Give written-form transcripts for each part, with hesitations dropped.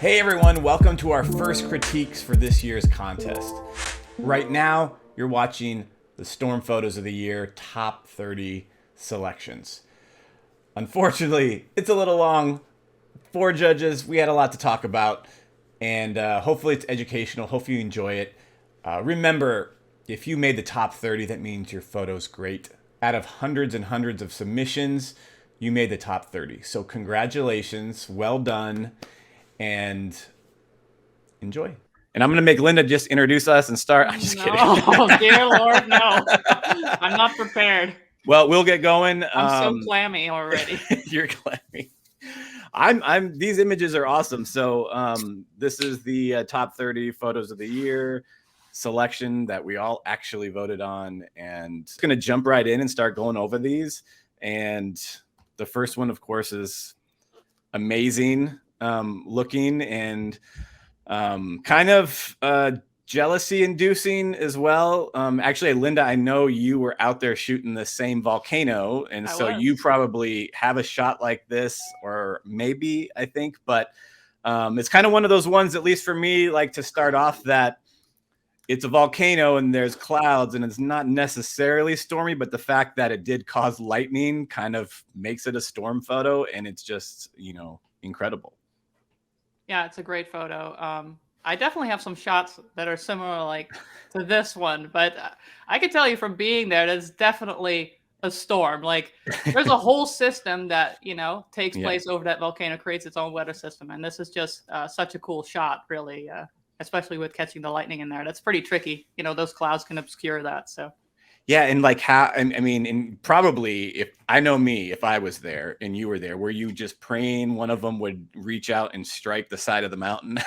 Hey everyone, welcome to our first critiques for this year's contest. Right now, you're watching the Storm Photos of the Year Top 30 selections. Unfortunately, it's a little long. 4 judges, we had a lot to talk about, and hopefully it's educational. Hopefully you enjoy it. Remember, if you made the top 30, that means your photo's great. Out of hundreds and hundreds of submissions, you made the top 30. So congratulations, well done, and enjoy. And I'm going to make Linda just introduce us and start. I'm just kidding. Oh, dear Lord, no. I'm not prepared. Well, we'll get going. I'm so clammy already. You're clammy. I'm. These images are awesome. So this is the top 30 photos of the year selection that we all actually voted on, and it's going to jump right in and start going over these. And the first one, of course, is amazing looking and kind of jealousy inducing as well. Actually, Linda, I know you were out there shooting the same volcano, and so you probably have a shot like this, or maybe, I think, but it's kind of one of those ones, at least for me, like to start off, that it's a volcano and there's clouds and it's not necessarily stormy, but the fact that it did cause lightning kind of makes it a storm photo, and it's just, you know, incredible. Yeah, it's a great photo. I definitely have some shots that are similar like to this one, but I can tell you from being there, there's definitely a storm. Like there's a whole system that, you know, takes place over that volcano, creates its own weather system. And this is just such a cool shot, really, especially with catching the lightning in there. That's pretty tricky. You know, those clouds can obscure that. So. Yeah, and like how, I mean, and probably if I know me, if I was there and you were there, were you just praying one of them would reach out and strike the side of the mountain?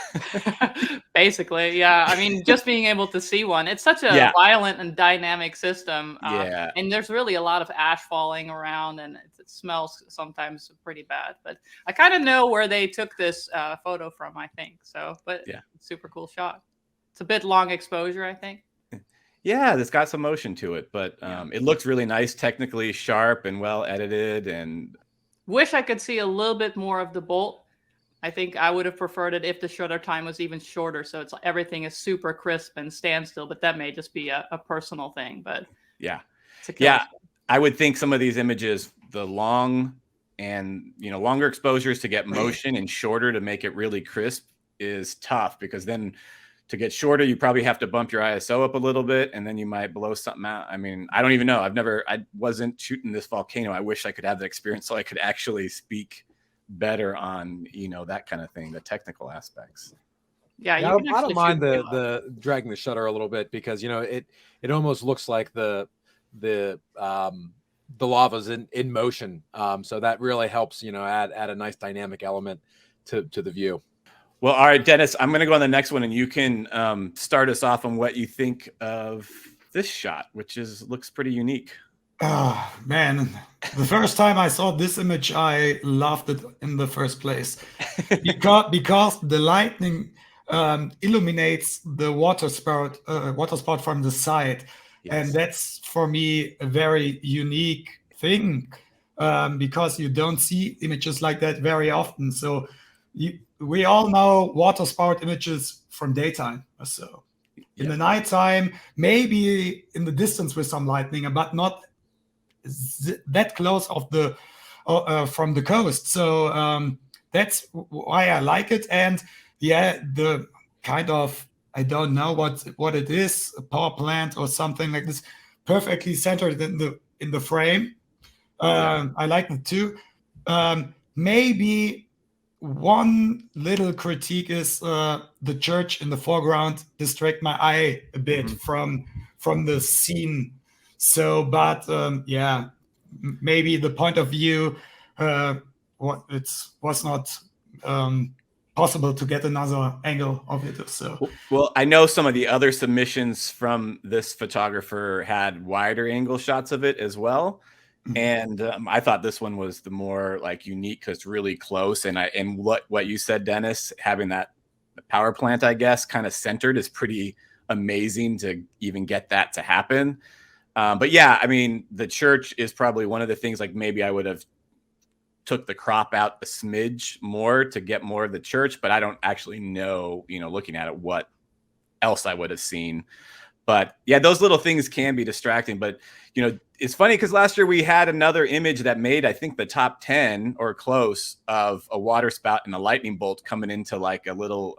Basically, yeah. I mean, just being able to see one, it's such a violent and dynamic system. And there's really a lot of ash falling around, and it smells sometimes pretty bad. But I kind of know where they took this photo from, I think. So, but yeah, super cool shot. It's a bit long exposure, I think. Yeah, it's got some motion to it, but it looks really nice, technically sharp and well edited. And wish I could see a little bit more of the bolt. I think I would have preferred it if the shutter time was even shorter, so it's everything is super crisp and standstill. But that may just be a personal thing. But yeah, I would think some of these images, the long and longer exposures to get motion and shorter to make it really crisp is tough, because then to get shorter, you probably have to bump your ISO up a little bit, and then you might blow something out. I mean, I don't even know. I wasn't shooting this volcano. I wish I could have that experience so I could actually speak better on, that kind of thing, the technical aspects. Yeah, I don't mind the dragging the shutter a little bit, because, it almost looks like the lava's in motion. So that really helps, add a nice dynamic element to the view. Well, all right, Dennis, I'm going to go on the next one, and you can start us off on what you think of this shot, which looks pretty unique. Oh, man. The first time I saw this image, I loved it in the first place. because the lightning illuminates the water spout from the side. Yes. And that's, for me, a very unique thing, because you don't see images like that very often. So we all know water spout images from daytime or so. In the nighttime, maybe in the distance with some lightning, but not that close of the from the coast. So that's why I like it. And the kind of, I don't know what it is, a power plant or something like this, perfectly centered in the frame. I like it too. Maybe one little critique is the church in the foreground distract my eye a bit from the scene. So, but maybe the point of view, it was not possible to get another angle of it. So, well, I know some of the other submissions from this photographer had wider angle shots of it as well. And I thought this one was the more like unique, because it's really close. And what you said, Dennis, having that power plant, I guess, kind of centered is pretty amazing to even get that to happen. But yeah, I mean, the church is probably one of the things, like maybe I would have took the crop out a smidge more to get more of the church, but I don't actually know, looking at it, what else I would have seen. But yeah, those little things can be distracting. But, it's funny because last year we had another image that made, I think, the top 10 or close of a water spout and a lightning bolt coming into like a little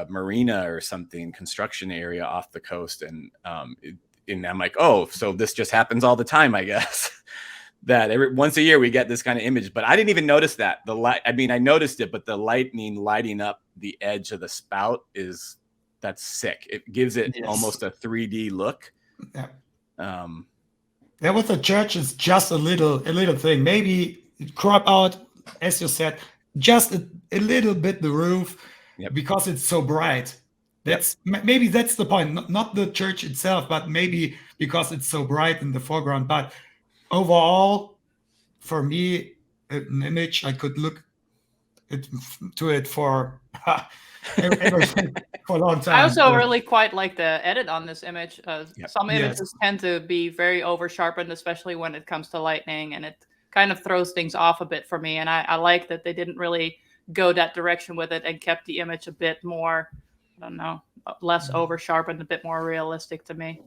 marina or something, construction area off the coast. And I'm like, oh, so this just happens all the time, I guess. That once a year we get this kind of image. But I didn't even notice that. I noticed it, but the lightning lighting up the edge of the spout that's sick. It gives it almost a 3D look. Yeah. With the church is just a little thing. Maybe crop out, as you said, just a little bit the roof, because it's so bright. Maybe that's the point. Not the church itself, but maybe because it's so bright in the foreground. But overall, for me, an image I could look to it for for a long time. I also really quite like the edit on this image. Some images tend to be very over sharpened, especially when it comes to lightning, and it kind of throws things off a bit for me. And I like that they didn't really go that direction with it and kept the image a bit more, I don't know, less over sharpened, a bit more realistic to me.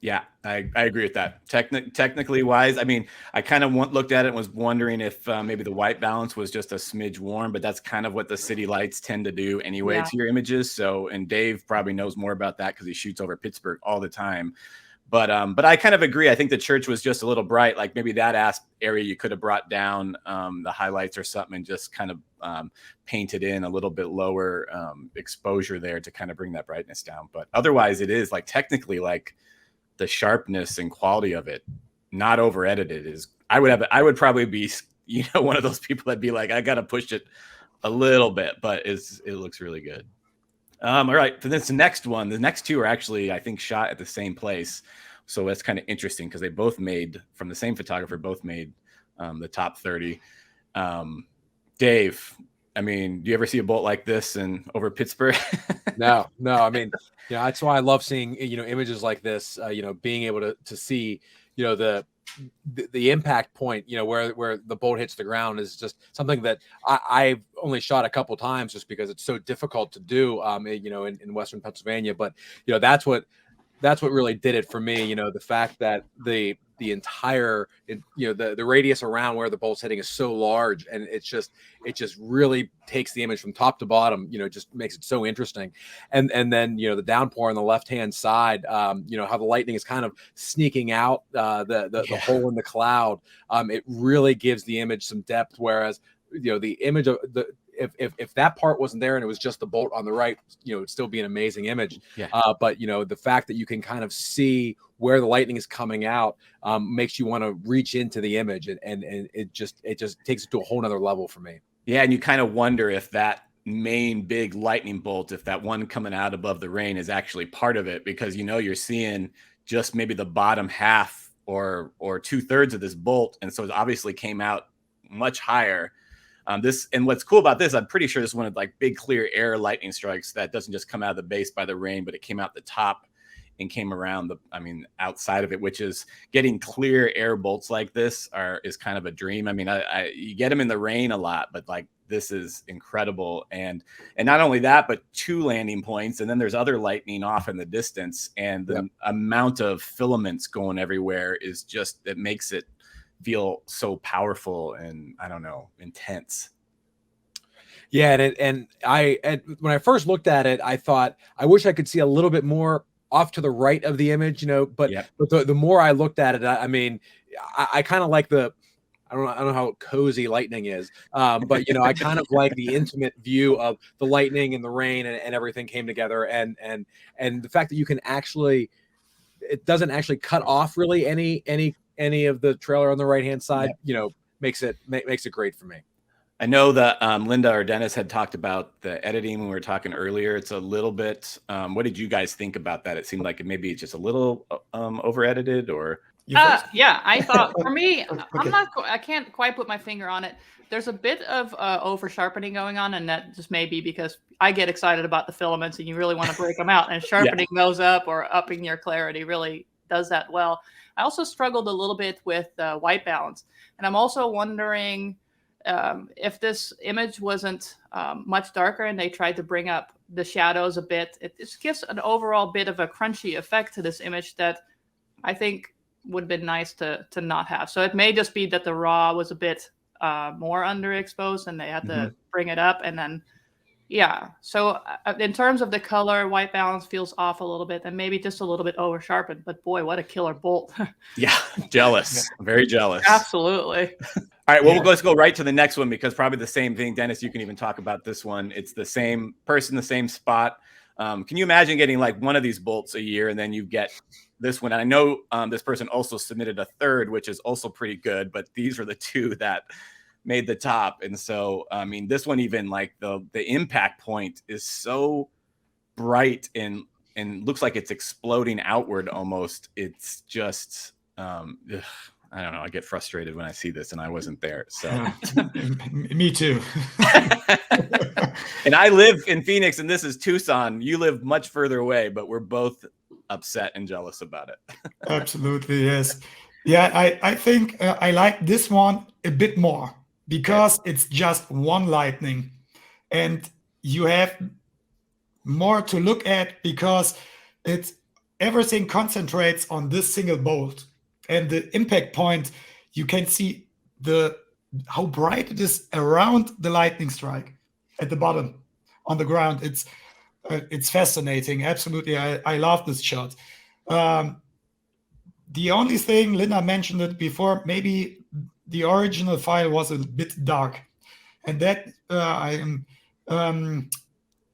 Yeah, I agree with that. Technically wise, I kind of looked at it and was wondering if maybe the white balance was just a smidge warm, but that's kind of what the city lights tend to do anyway to your images. So, and Dave probably knows more about that because he shoots over Pittsburgh all the time. But I kind of agree. I think the church was just a little bright. Like maybe that area you could have brought down the highlights or something and just kind of painted in a little bit lower exposure there to kind of bring that brightness down. But otherwise, it is like technically like the sharpness and quality of it, not over edited, is I would probably be one of those people that'd be like, I gotta push it a little bit, but it looks really good. All right, for this next one, the next two are actually, I think, shot at the same place, so that's kind of interesting because they both made from the same photographer, both made the top 30. Dave, do you ever see a bolt like this over Pittsburgh? No. That's why I love seeing, images like this, being able to see, the impact point, where the bolt hits the ground is just something that I've only shot a couple times just because it's so difficult to do, in Western Pennsylvania. But, that's what really did it for me. The fact that the entire, the radius around where the bolt's hitting is so large, and it just really takes the image from top to bottom, just makes it so interesting. And then, the downpour on the left-hand side, how the lightning is kind of sneaking out the hole in the cloud. It really gives the image some depth. Whereas, the image of if that part wasn't there and it was just the bolt on the right, it'd still be an amazing image. But the fact that you can kind of see where the lightning is coming out makes you want to reach into the image, and it just takes it to a whole nother level for me. Yeah, and you kind of wonder if that main big lightning bolt, if that one coming out above the rain is actually part of it, because you're seeing just maybe the bottom half or 2/3 of this bolt, and so it obviously came out much higher. And what's cool about this, I'm pretty sure this is one of like big clear air lightning strikes that doesn't just come out of the base by the rain, but it came out the top and came around outside of it, which is getting clear air bolts like this is kind of a dream. You get them in the rain a lot, but like this is incredible. And not only that, but 2 landing points. And then there's other lightning off in the distance, and the amount of filaments going everywhere is just, it makes it feel so powerful and, I don't know, intense. Yeah. And when I first looked at it, I thought, I wish I could see a little bit more off to the right of the image, but the more I looked at it, I kind of like I don't know how cozy lightning is, but I kind of like the intimate view of the lightning and the rain and everything came together, and the fact that you can actually, it doesn't actually cut off really any of the trailer on the right hand side, makes it great for me. I know that Linda or Dennis had talked about the editing when we were talking earlier. It's a little bit. What did you guys think about that? It seemed like maybe it's just a little over edited, or. Yeah, I thought for me, I can't quite put my finger on it. There's a bit of over sharpening going on, and that just may be because I get excited about the filaments and you really want to break them out, and sharpening those up or upping your clarity really does that well. I also struggled a little bit with white balance. And I'm also wondering if this image wasn't much darker and they tried to bring up the shadows a bit, it just gives an overall bit of a crunchy effect to this image that I think would have been nice to not have. So it may just be that the raw was a bit more underexposed and they had to bring it up. And then, yeah. So in terms of the color, white balance feels off a little bit and maybe just a little bit over sharpened. But boy, what a killer bolt. Yeah, jealous. Very jealous. Absolutely. All right, well, let's go right to the next one because probably the same thing. Dennis, you can even talk about this one. It's the same person, the same spot. Can you imagine getting like one of these bolts a year and then you get this one? And I know this person also submitted a third, which is also pretty good, but these were the two that made the top. And so, I mean, this one, even like the impact point is so bright and looks like it's exploding outward almost. It's just, I don't know. I get frustrated when I see this, and I wasn't there. So, me too. And I live in Phoenix, and this is Tucson. You live much further away, but we're both upset and jealous about it. Absolutely, yes. Yeah, I think I like this one a bit more because it's just one lightning, and you have more to look at because it's everything concentrates on this single bolt. And the impact point, you can see how bright it is around the lightning strike at the bottom on the ground. It's fascinating. Absolutely, I love this shot. The only thing, Linda mentioned it before, maybe the original file was a bit dark, and that I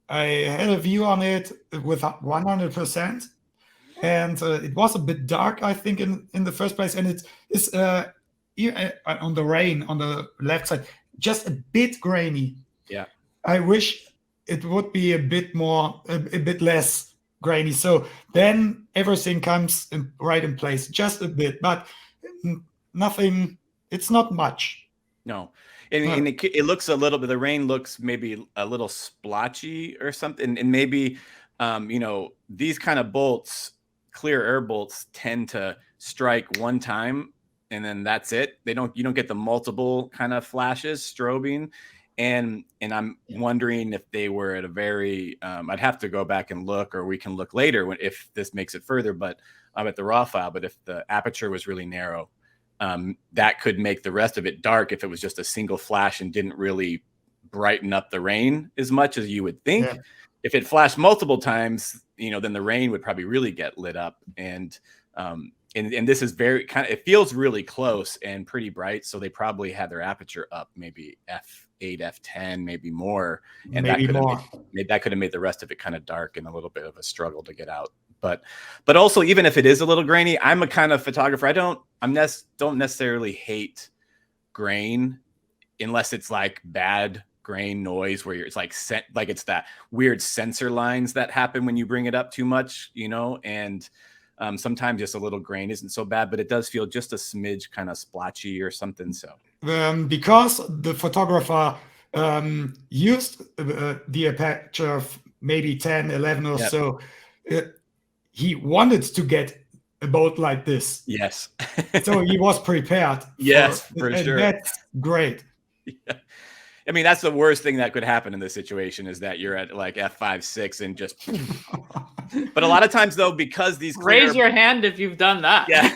had a view on it with 100%. And it was a bit dark, I think, in the first place. And it is on the rain on the left side, just a bit grainy. Yeah. I wish it would be a bit less grainy. So then everything comes right in place, just a bit, but nothing. It's not much. No. And it looks a little bit, the rain looks maybe a little splotchy or something. And maybe, these kind of bolts, clear air bolts, tend to strike one time and then that's it. You don't get the multiple kind of flashes, strobing. And I'm wondering if they were at a very, I'd have to go back and look, or we can look later if this makes it further, but I'm at the raw file. But if the aperture was really narrow, that could make the rest of it dark if it was just a single flash and didn't really brighten up the rain as much as you would think. Yeah. If it flashed multiple times, then the rain would probably really get lit up. And this is very it feels really close and pretty bright. So they probably had their aperture up, maybe f8, f10, maybe more. And maybe that could have made the rest of it kind of dark and a little bit of a struggle to get out. But also, even if it is a little grainy, I'm a kind of photographer. I don't necessarily hate grain unless it's like bad grain noise where it's like it's that weird sensor lines that happen when you bring it up too much, and sometimes just a little grain isn't so bad, but it does feel just a smidge kind of splotchy or something. So because the photographer used the aperture of maybe 10, 11 or so, he wanted to get a boat like this. Yes. So he was prepared. For sure. That's great. Yeah. I mean, that's the worst thing that could happen in this situation is that you're at like f5, 6 and just. But a lot of times, though, because these raise your hand if you've done that. Yeah.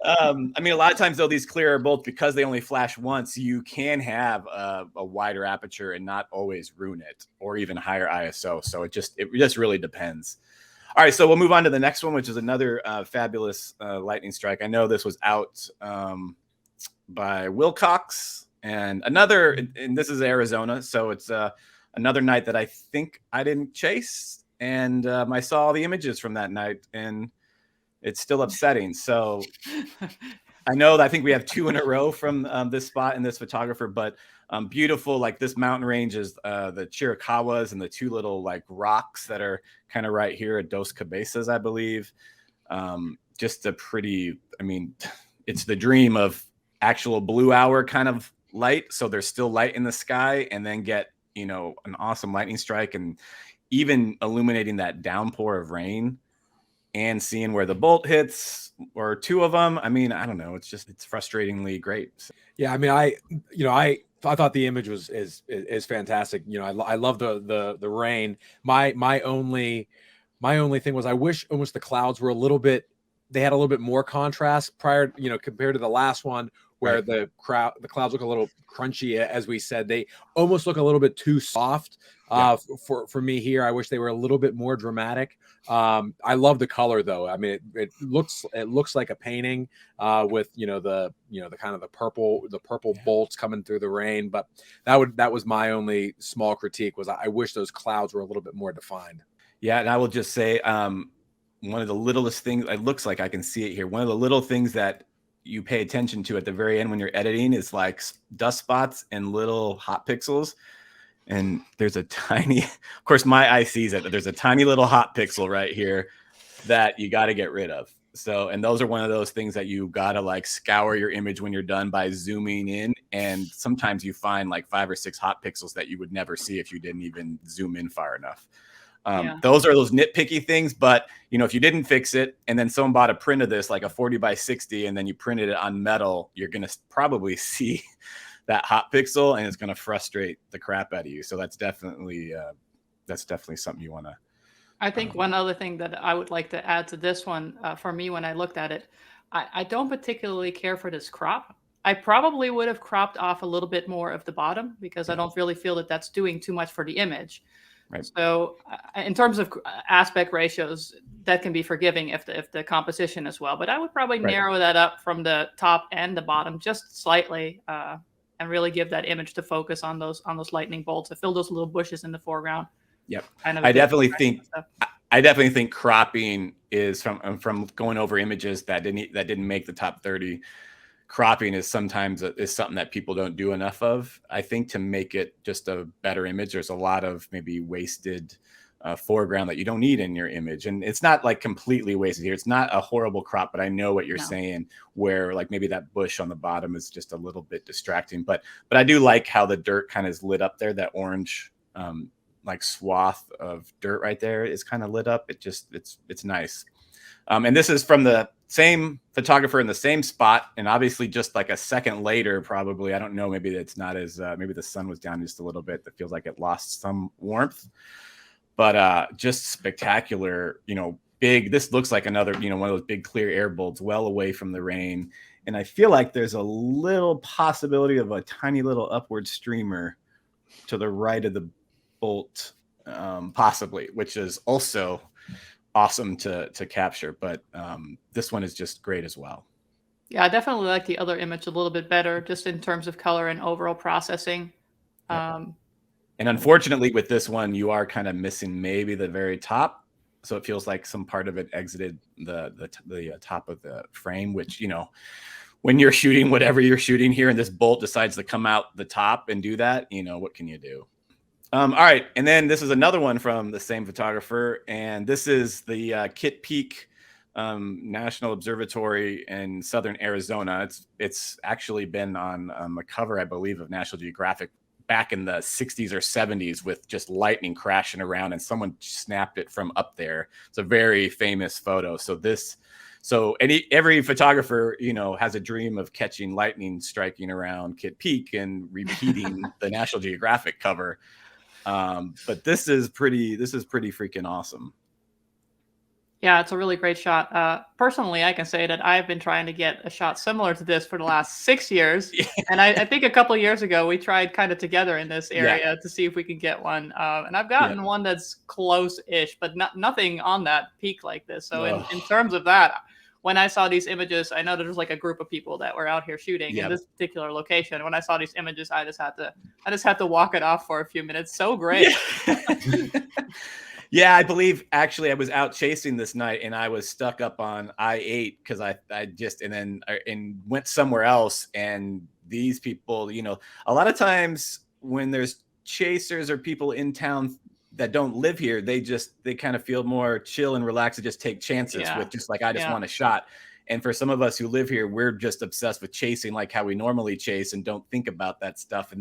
I mean, a lot of times, though, these clear air bolts, because they only flash once, you can have a wider aperture and not always ruin it, or even higher ISO. So it just really depends. All right, so we'll move on to the next one, which is another fabulous lightning strike. I know this was out by Wilcox. And this is Arizona, so it's another night that I think I didn't chase, and I saw all the images from that night, and it's still upsetting. So I think we have 2 in a row from this spot and this photographer, but beautiful. Like this mountain range is the Chiricahuas and the 2 little like rocks that are kind of right here at Dos Cabezas, I believe. Just a pretty. I mean, it's the dream of actual blue hour kind of light, so there's still light in the sky, and then get an awesome lightning strike and even illuminating that downpour of rain. and seeing where the bolt hits or two of them. I mean, I don't know. It's frustratingly great. Yeah, I mean, I thought the image is fantastic. You know, I love the rain. My only thing was I wish almost the clouds were they had a little bit more contrast prior, you know, compared to the last one where Right. the clouds look a little crunchy, as we said. They almost look a little bit too soft for me here. I wish they were a little bit more dramatic. I love the color though. I mean, it looks like a painting with the kind of the purple bolts coming through the rain. But that was my only small critique, was I wish those clouds were a little bit more defined. Yeah, and I will just say one of the littlest things, it looks like I can see it here. One of the little things that you pay attention to at the very end when you're editing is like dust spots and little hot pixels. And there's a tiny, of course, my eye sees it, but there's a tiny little hot pixel right here that you got to get rid of. So, and those are one of those things that you got to like scour your image when you're done by zooming in. And sometimes you find like 5 or 6 hot pixels that you would never see if you didn't even zoom in far enough. Those are those nitpicky things, but you know, if you didn't fix it and then someone bought a print of this, like a 40 by 60, and then you printed it on metal, you're going to probably see that hot pixel and it's going to frustrate the crap out of you. So that's definitely something you want to. I think one other thing that I would like to add to this one, for me, when I looked at it, I don't particularly care for this crop. I probably would have cropped off a little bit more of the bottom because I don't really feel that that's doing too much for the image. Right. So in terms of aspect ratios, that can be forgiving if the composition as well. But I would probably narrow that up from the top and the bottom just slightly, and really give that image to focus on those lightning bolts to fill those little bushes in the foreground. Yep. Kind of I definitely think cropping is from going over images that didn't make the top 30. Cropping is sometimes something that people don't do enough of. I think to make it just a better image, there's a lot of maybe wasted foreground that you don't need in your image. And it's not like completely wasted here. It's not a horrible crop, but I know what you're saying, where like maybe that bush on the bottom is just a little bit distracting. But I do like how the dirt kind of is lit up there. That orange like swath of dirt right there is kind of lit up. It's nice. And this is from the same photographer in the same spot, and obviously just like a second later, probably. I don't know. Maybe it's not as maybe the sun was down just a little bit. That feels like it lost some warmth, but just spectacular. You know, big. This looks like another, you know, one of those big clear air bolts, well away from the rain. And I feel like there's a little possibility of a tiny little upward streamer to the right of the bolt, possibly, which is also awesome to capture, but this one is just great as well. Yeah, I definitely like the other image a little bit better, just in terms of color and overall processing. And unfortunately, with this one, you are kind of missing maybe the very top, so it feels like some part of it exited the top of the frame. Which, you know, when you're shooting whatever you're shooting here, and this bolt decides to come out the top and do that, you know, what can you do? All right, and then this is another one from the same photographer, and this is the Kitt Peak National Observatory in southern Arizona. It's actually been on the cover, I believe, of National Geographic back in the 60s or 70s with just lightning crashing around, and someone snapped it from up there. It's a very famous photo. So every photographer, you know, has a dream of catching lightning striking around Kitt Peak and repeating the National Geographic cover. But this is pretty freaking awesome. Yeah, it's a really great shot. Personally, I can say that I've been trying to get a shot similar to this for the last 6 years. And I think a couple of years ago, we tried kind of together in this area to see if we could get one. And I've gotten one that's close-ish, but nothing on that peak like this. So in terms of that, when I saw these images, I know there was like a group of people that were out here shooting in this particular location. When I saw these images, I just had to walk it off for a few minutes. So great. Yeah, I believe actually I was out chasing this night and I was stuck up on I-8 because I went somewhere else. And these people, you know, a lot of times when there's chasers or people in town that don't live here, they kind of feel more chill and relaxed to just take chances with just like, I just want a shot. And for some of us who live here, we're just obsessed with chasing like how we normally chase and don't think about that stuff.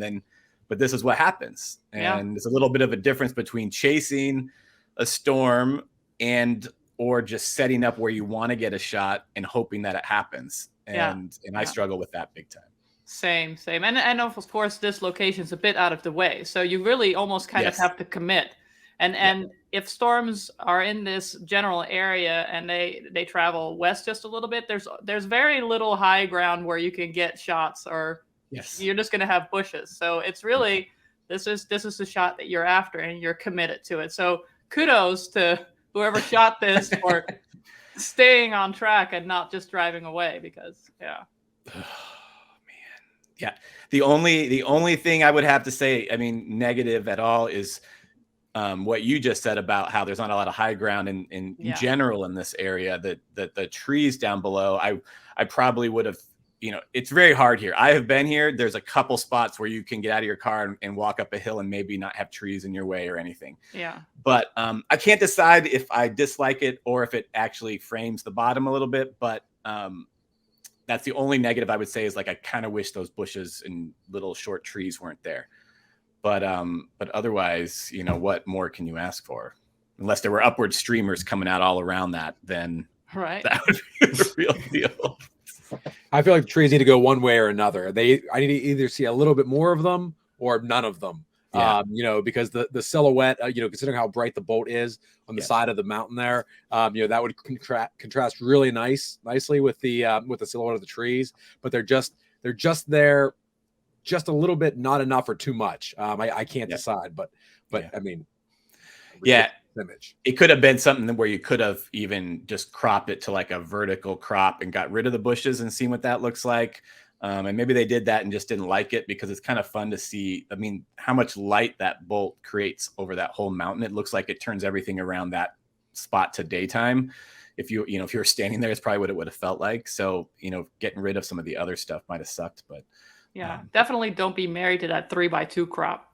But this is what happens. And there's a little bit of a difference between chasing a storm and or just setting up where you want to get a shot and hoping that it happens. And I struggle with that big time. Same. And of course, this location's a bit out of the way. So you really almost kind of have to commit. And if storms are in this general area and they travel west just a little bit, there's very little high ground where you can get shots, or you're just going to have bushes. So it's really, this is the shot that you're after and you're committed to it. So kudos to whoever shot this for staying on track and not just driving away, because the only thing I would have to say, I mean, negative at all, is what you just said about how there's not a lot of high ground in general in this area. That the trees down below, I probably would have, it's very hard here. I have been here. There's a couple spots where you can get out of your car and walk up a hill and maybe not have trees in your way or anything. But I can't decide if I dislike it or if it actually frames the bottom a little bit. But that's the only negative I would say, is like, I kind of wish those bushes and little short trees weren't there. But otherwise, what more can you ask for? Unless there were upward streamers coming out all around that, then that would be the real deal. I feel like the trees need to go one way or another. I need to either see a little bit more of them or none of them. Because the silhouette, considering how bright the bolt is on the side of the mountain there, that would contrast really nicely with the silhouette of the trees. But they're just there, just a little bit, not enough or too much. I can't decide, but I mean, image. It could have been something where you could have even just cropped it to like a vertical crop and got rid of the bushes and seen what that looks like. And maybe they did that and just didn't like it, because it's kind of fun to see, I mean, how much light that bolt creates over that whole mountain. It looks like it turns everything around that spot to daytime. If you were standing there, it's probably what it would have felt like. So, getting rid of some of the other stuff might have sucked, but definitely don't be married to that 3x2 crop.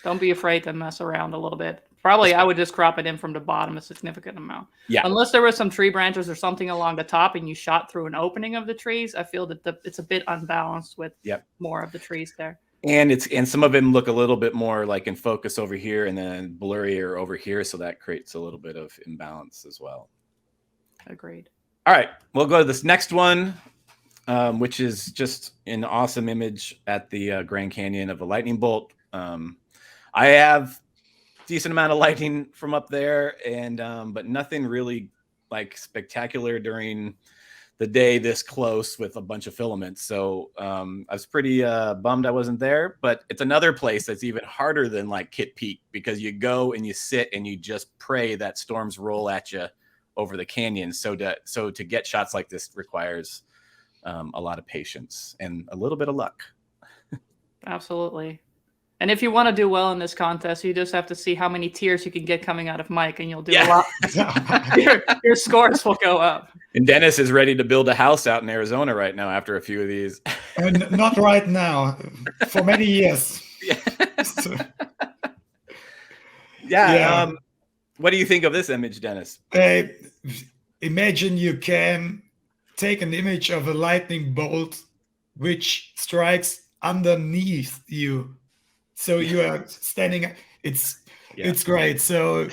Don't be afraid to mess around a little bit. Probably I would just crop it in from the bottom a significant amount. Unless there was some tree branches or something along the top and you shot through an opening of the trees, I feel that it's a bit unbalanced with more of the trees there. And some of them look a little bit more like in focus over here and then blurrier over here, so that creates a little bit of imbalance as well. Agreed. All right, we'll go to this next one, which is just an awesome image at the Grand Canyon of a lightning bolt. I have decent amount of lighting from up there, and but nothing really like spectacular during the day this close with a bunch of filaments. So I was pretty bummed I wasn't there. But it's another place that's even harder than like Kitt Peak, because you go and you sit and you just pray that storms roll at you over the canyon. So to get shots like this requires a lot of patience and a little bit of luck. Absolutely. And if you want to do well in this contest, you just have to see how many tears you can get coming out of Mike, and you'll do a lot. your scores will go up. And Dennis is ready to build a house out in Arizona right now after a few of these. And not right now, for many years. What do you think of this image, Dennis? Imagine you can take an image of a lightning bolt which strikes underneath you. So you are standing. It's great. So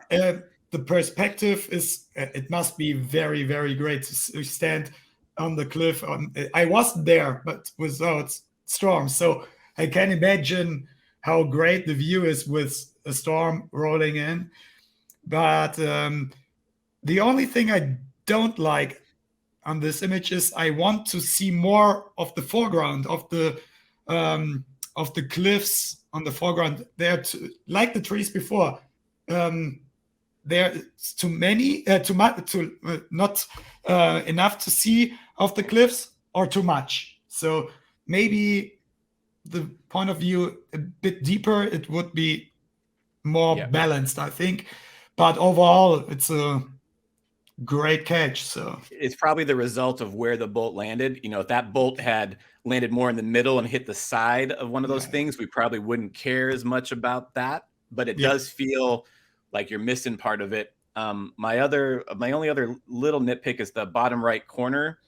the perspective is. It must be very, very great to stand on the cliff. I wasn't there, but without storm. So I can imagine how great the view is with a storm rolling in. But the only thing I don't like on this image is I want to see more of the foreground of the cliffs on the foreground. They're like the trees before. There's too many, not enough to see of the cliffs, or too much. So maybe the point of view a bit deeper, it would be more balanced, I think. But overall, it's a great catch. So it's probably the result of where the bolt landed. If that bolt had landed more in the middle and hit the side of one of those things, we probably wouldn't care as much about that. But it does feel like you're missing part of it. My only other little nitpick is the bottom right corner.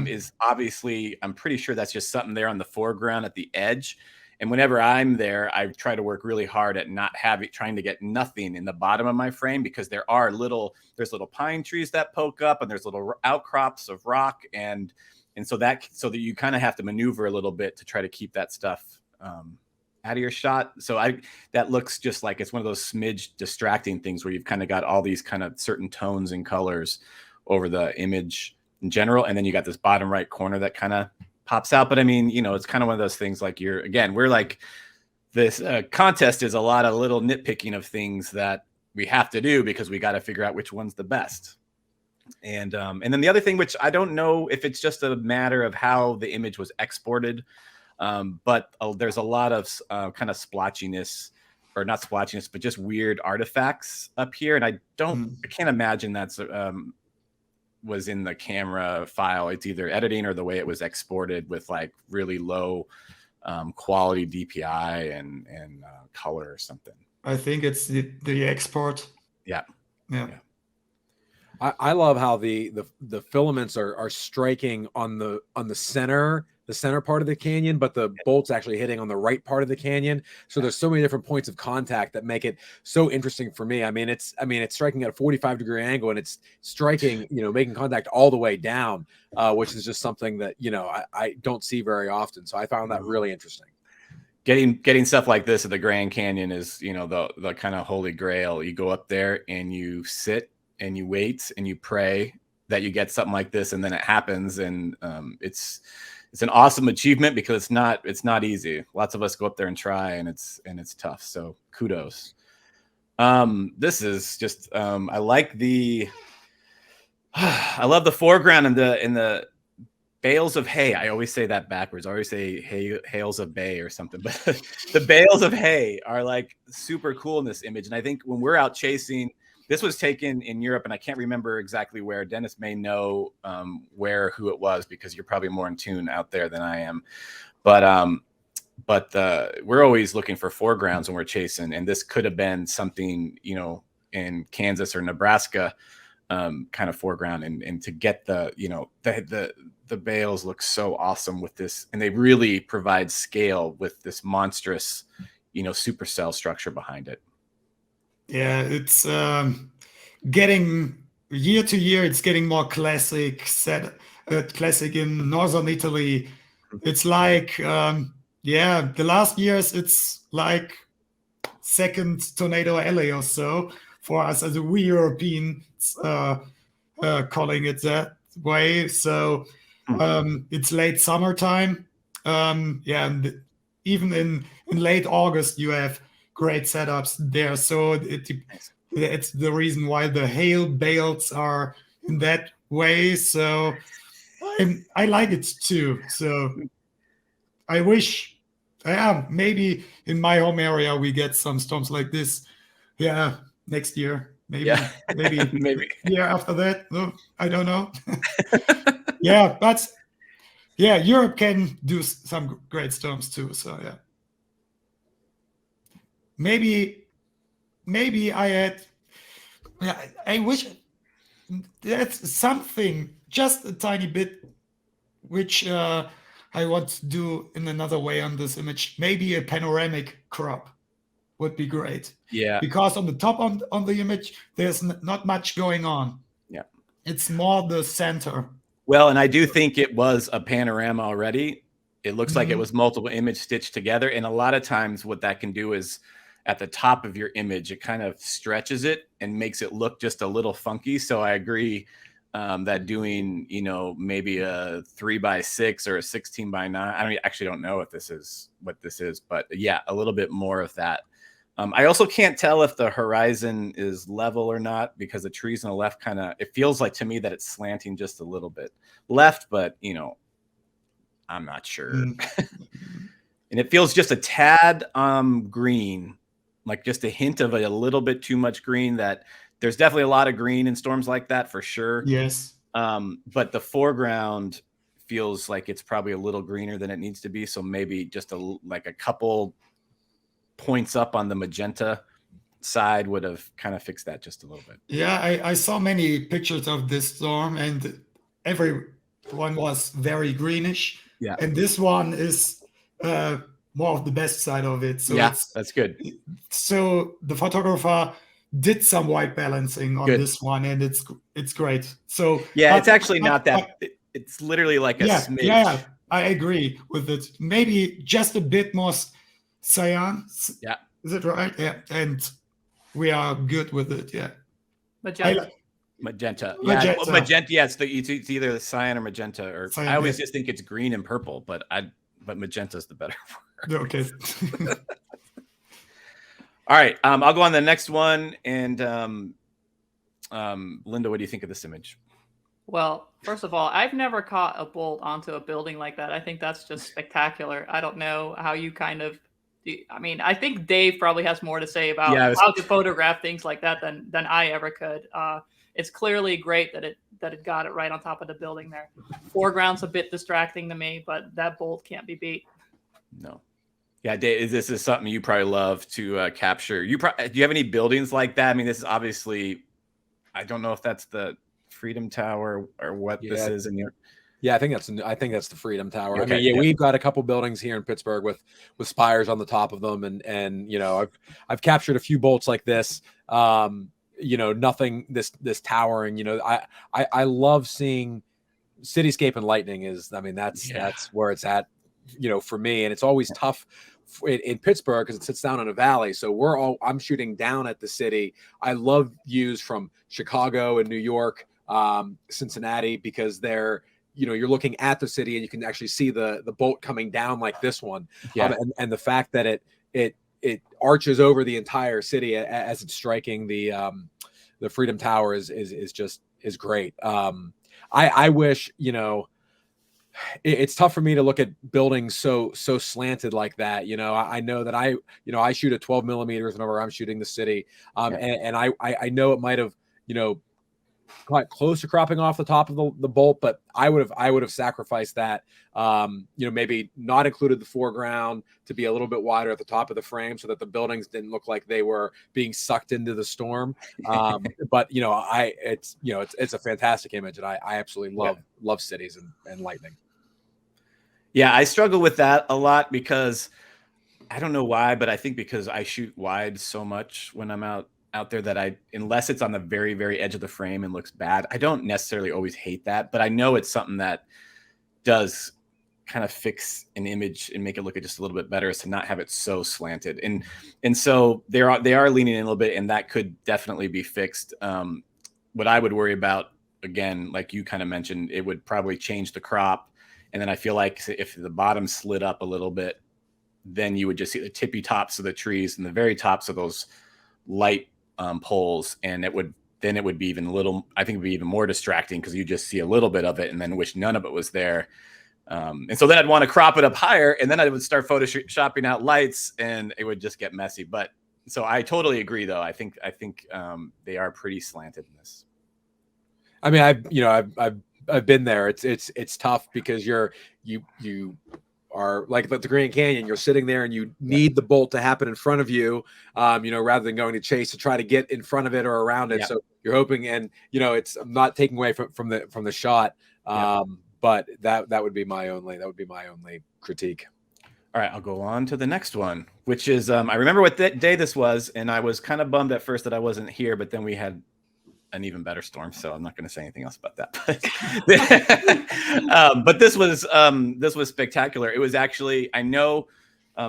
Is obviously, I'm pretty sure that's just something there on the foreground at the edge. And whenever I'm there, I try to work really hard at not trying to get nothing in the bottom of my frame, because there's little pine trees that poke up, and there's little outcrops of rock, and so that you kind of have to maneuver a little bit to try to keep that stuff out of your shot. So that looks just like it's one of those smidge distracting things where you've kind of got all these kind of certain tones and colors over the image in general, and then you got this bottom right corner that kind of pops out. But I mean, it's kind of one of those things like we're like, this contest is a lot of little nitpicking of things that we have to do because we got to figure out which one's the best. And then the other thing, which I don't know if it's just a matter of how the image was exported, but there's a lot of kind of splotchiness, or not splotchiness, but just weird artifacts up here. And I can't imagine that's was in the camera file. It's either editing or the way it was exported with like really low quality DPI and color or something. I think it's the export. Yeah. I love how the filaments are striking on the center part of the canyon, but the bolt's actually hitting on the right part of the canyon. So there's so many different points of contact that make it so interesting for me. I mean, it's striking at a 45-degree angle, and it's striking, making contact all the way down, which is just something that, I don't see very often. So I found that really interesting. Getting stuff like this at the Grand Canyon is, the kind of holy grail. You go up there and you sit and you wait and you pray that you get something like this, and then it happens. And it's an awesome achievement because it's not easy. Lots of us go up there and try, and it's tough. So kudos. This is just I like I love the foreground in the bales of hay. I always say that backwards. I always say hails of bay or something, but the bales of hay are like super cool in this image. And I think when we're out chasing, this was taken in Europe, and I can't remember exactly where. Dennis may know who it was, because you're probably more in tune out there than I am. But we're always looking for foregrounds when we're chasing, and this could have been something, in Kansas or Nebraska, kind of foreground, and to get the bales look so awesome with this, and they really provide scale with this monstrous, supercell structure behind it. Yeah, it's getting year to year. It's getting more classic. Classic in northern Italy. It's like the last years it's like second Tornado Alley or so for us as we Europeans calling it that way. So it's late summertime. And even in late August you have great setups there. So it's the reason why the hail bales are in that way. So I like it too. So I wish, maybe in my home area we get some storms like this. Yeah, next year, maybe, maybe year after that. No, I don't know. But Europe can do some great storms too. So maybe I wish that's something, just a tiny bit, which I want to do in another way on this image. Maybe a panoramic crop would be great. Yeah. Because on the top on the image, there's not much going on. Yeah. It's more the center. Well, and I do think it was a panorama already. It looks like it was multiple images stitched together. And a lot of times what that can do is, at the top of your image, it kind of stretches it and makes it look just a little funky. So I agree that doing, maybe a 3x6 or a 16x9, I actually don't know what this is, but yeah, a little bit more of that. I also can't tell if the horizon is level or not, because the trees on the left it feels like to me that it's slanting just a little bit left, but I'm not sure. And it feels just a tad green, like just a hint of a little bit too much green. That there's definitely a lot of green in storms like that for sure. Yes. But the foreground feels like it's probably a little greener than it needs to be. So maybe just a couple points up on the magenta side would have kind of fixed that just a little bit. Yeah, I saw many pictures of this storm, and everyone was very greenish. Yeah. And this one is more of the best side of it. So yeah, that's good. So the photographer did some white balancing on Good. this one, and it's great. So Yeah, but- it's actually but- not that. It's literally like a yeah, smidge. yeah, I agree with it. Maybe just a bit more cyan. Yeah. Is it right? Yeah, and we are good with it. Yeah. Magenta. Magenta. Yeah, Magenta. magenta. Yeah, it's either the cyan or magenta, or Cyan, I always yeah. just think it's green and purple, but magenta's the better word. Okay. All right, I'll go on the next one. And Linda, what do you think of this image? Well, first of all, I've never caught a bolt onto a building like that. I think that's just spectacular. I don't know how you kind of. I mean, I think Dave probably has more to say about how to photograph things like that than I ever could. It's clearly great that it got it right on top of the building there. Foreground's a bit distracting to me, but that bolt can't be beat. No. Yeah, Dave, this is something you probably love to capture. Do you have any buildings like that? I mean, this is obviously, I don't know if that's the Freedom Tower or what this is in your. Yeah, I think that's the Freedom Tower. Okay, I mean, we've got a couple buildings here in Pittsburgh with spires on the top of them, and you know, I've captured a few bolts like this. You know, nothing this towering. You know, I love seeing Cityscape and lightning. That's where it's at. You know, for me, and it's always tough in Pittsburgh because it sits down in a valley. So I'm shooting down at the city. I love views from Chicago and New York, Cincinnati, because you're looking at the city and you can actually see the bolt coming down like this one. Yeah. And the fact that it arches over the entire city as it's striking the Freedom Tower is great. I wish, you know, it's tough for me to look at buildings so slanted like that. You know, I know that I shoot at 12 millimeters whenever I'm shooting the city. And I know it might have, you know, quite close to cropping off the top of the bolt, but I would have sacrificed that. You know, maybe not included the foreground to be a little bit wider at the top of the frame so that the buildings didn't look like they were being sucked into the storm. But you know, it's a fantastic image, and I absolutely love cities and lightning. Yeah, I struggle with that a lot because I don't know why, but I think because I shoot wide so much when I'm out there that unless it's on the very, very edge of the frame and looks bad, I don't necessarily always hate that, but I know it's something that does kind of fix an image and make it look just a little bit better, is to not have it so slanted. And so they are leaning in a little bit, and that could definitely be fixed. What I would worry about, again, like you kind of mentioned, it would probably change the crop. And then I feel like if the bottom slid up a little bit, then you would just see the tippy tops of the trees and the very tops of those light poles, and it would be even a little, I think it'd be even more distracting because you just see a little bit of it and then wish none of it was there. And so then I'd want to crop it up higher, and then I would start photoshopping out lights, and it would just get messy. But so I totally agree, though. I think they are pretty slanted in this. I mean, I've been there. It's tough because you are like the Grand Canyon. You're sitting there and you need the bolt to happen in front of you, you know, rather than going to chase to try to get in front of it or around it. Yeah. So you're hoping, and you know, I'm not taking away from the shot, but that would be my only critique. All right, I'll go on to the next one, which is I remember what day this was, and I was kind of bummed at first that I wasn't here, but then we had an even better storm, so I'm not going to say anything else about that. But this was spectacular. It was actually, I know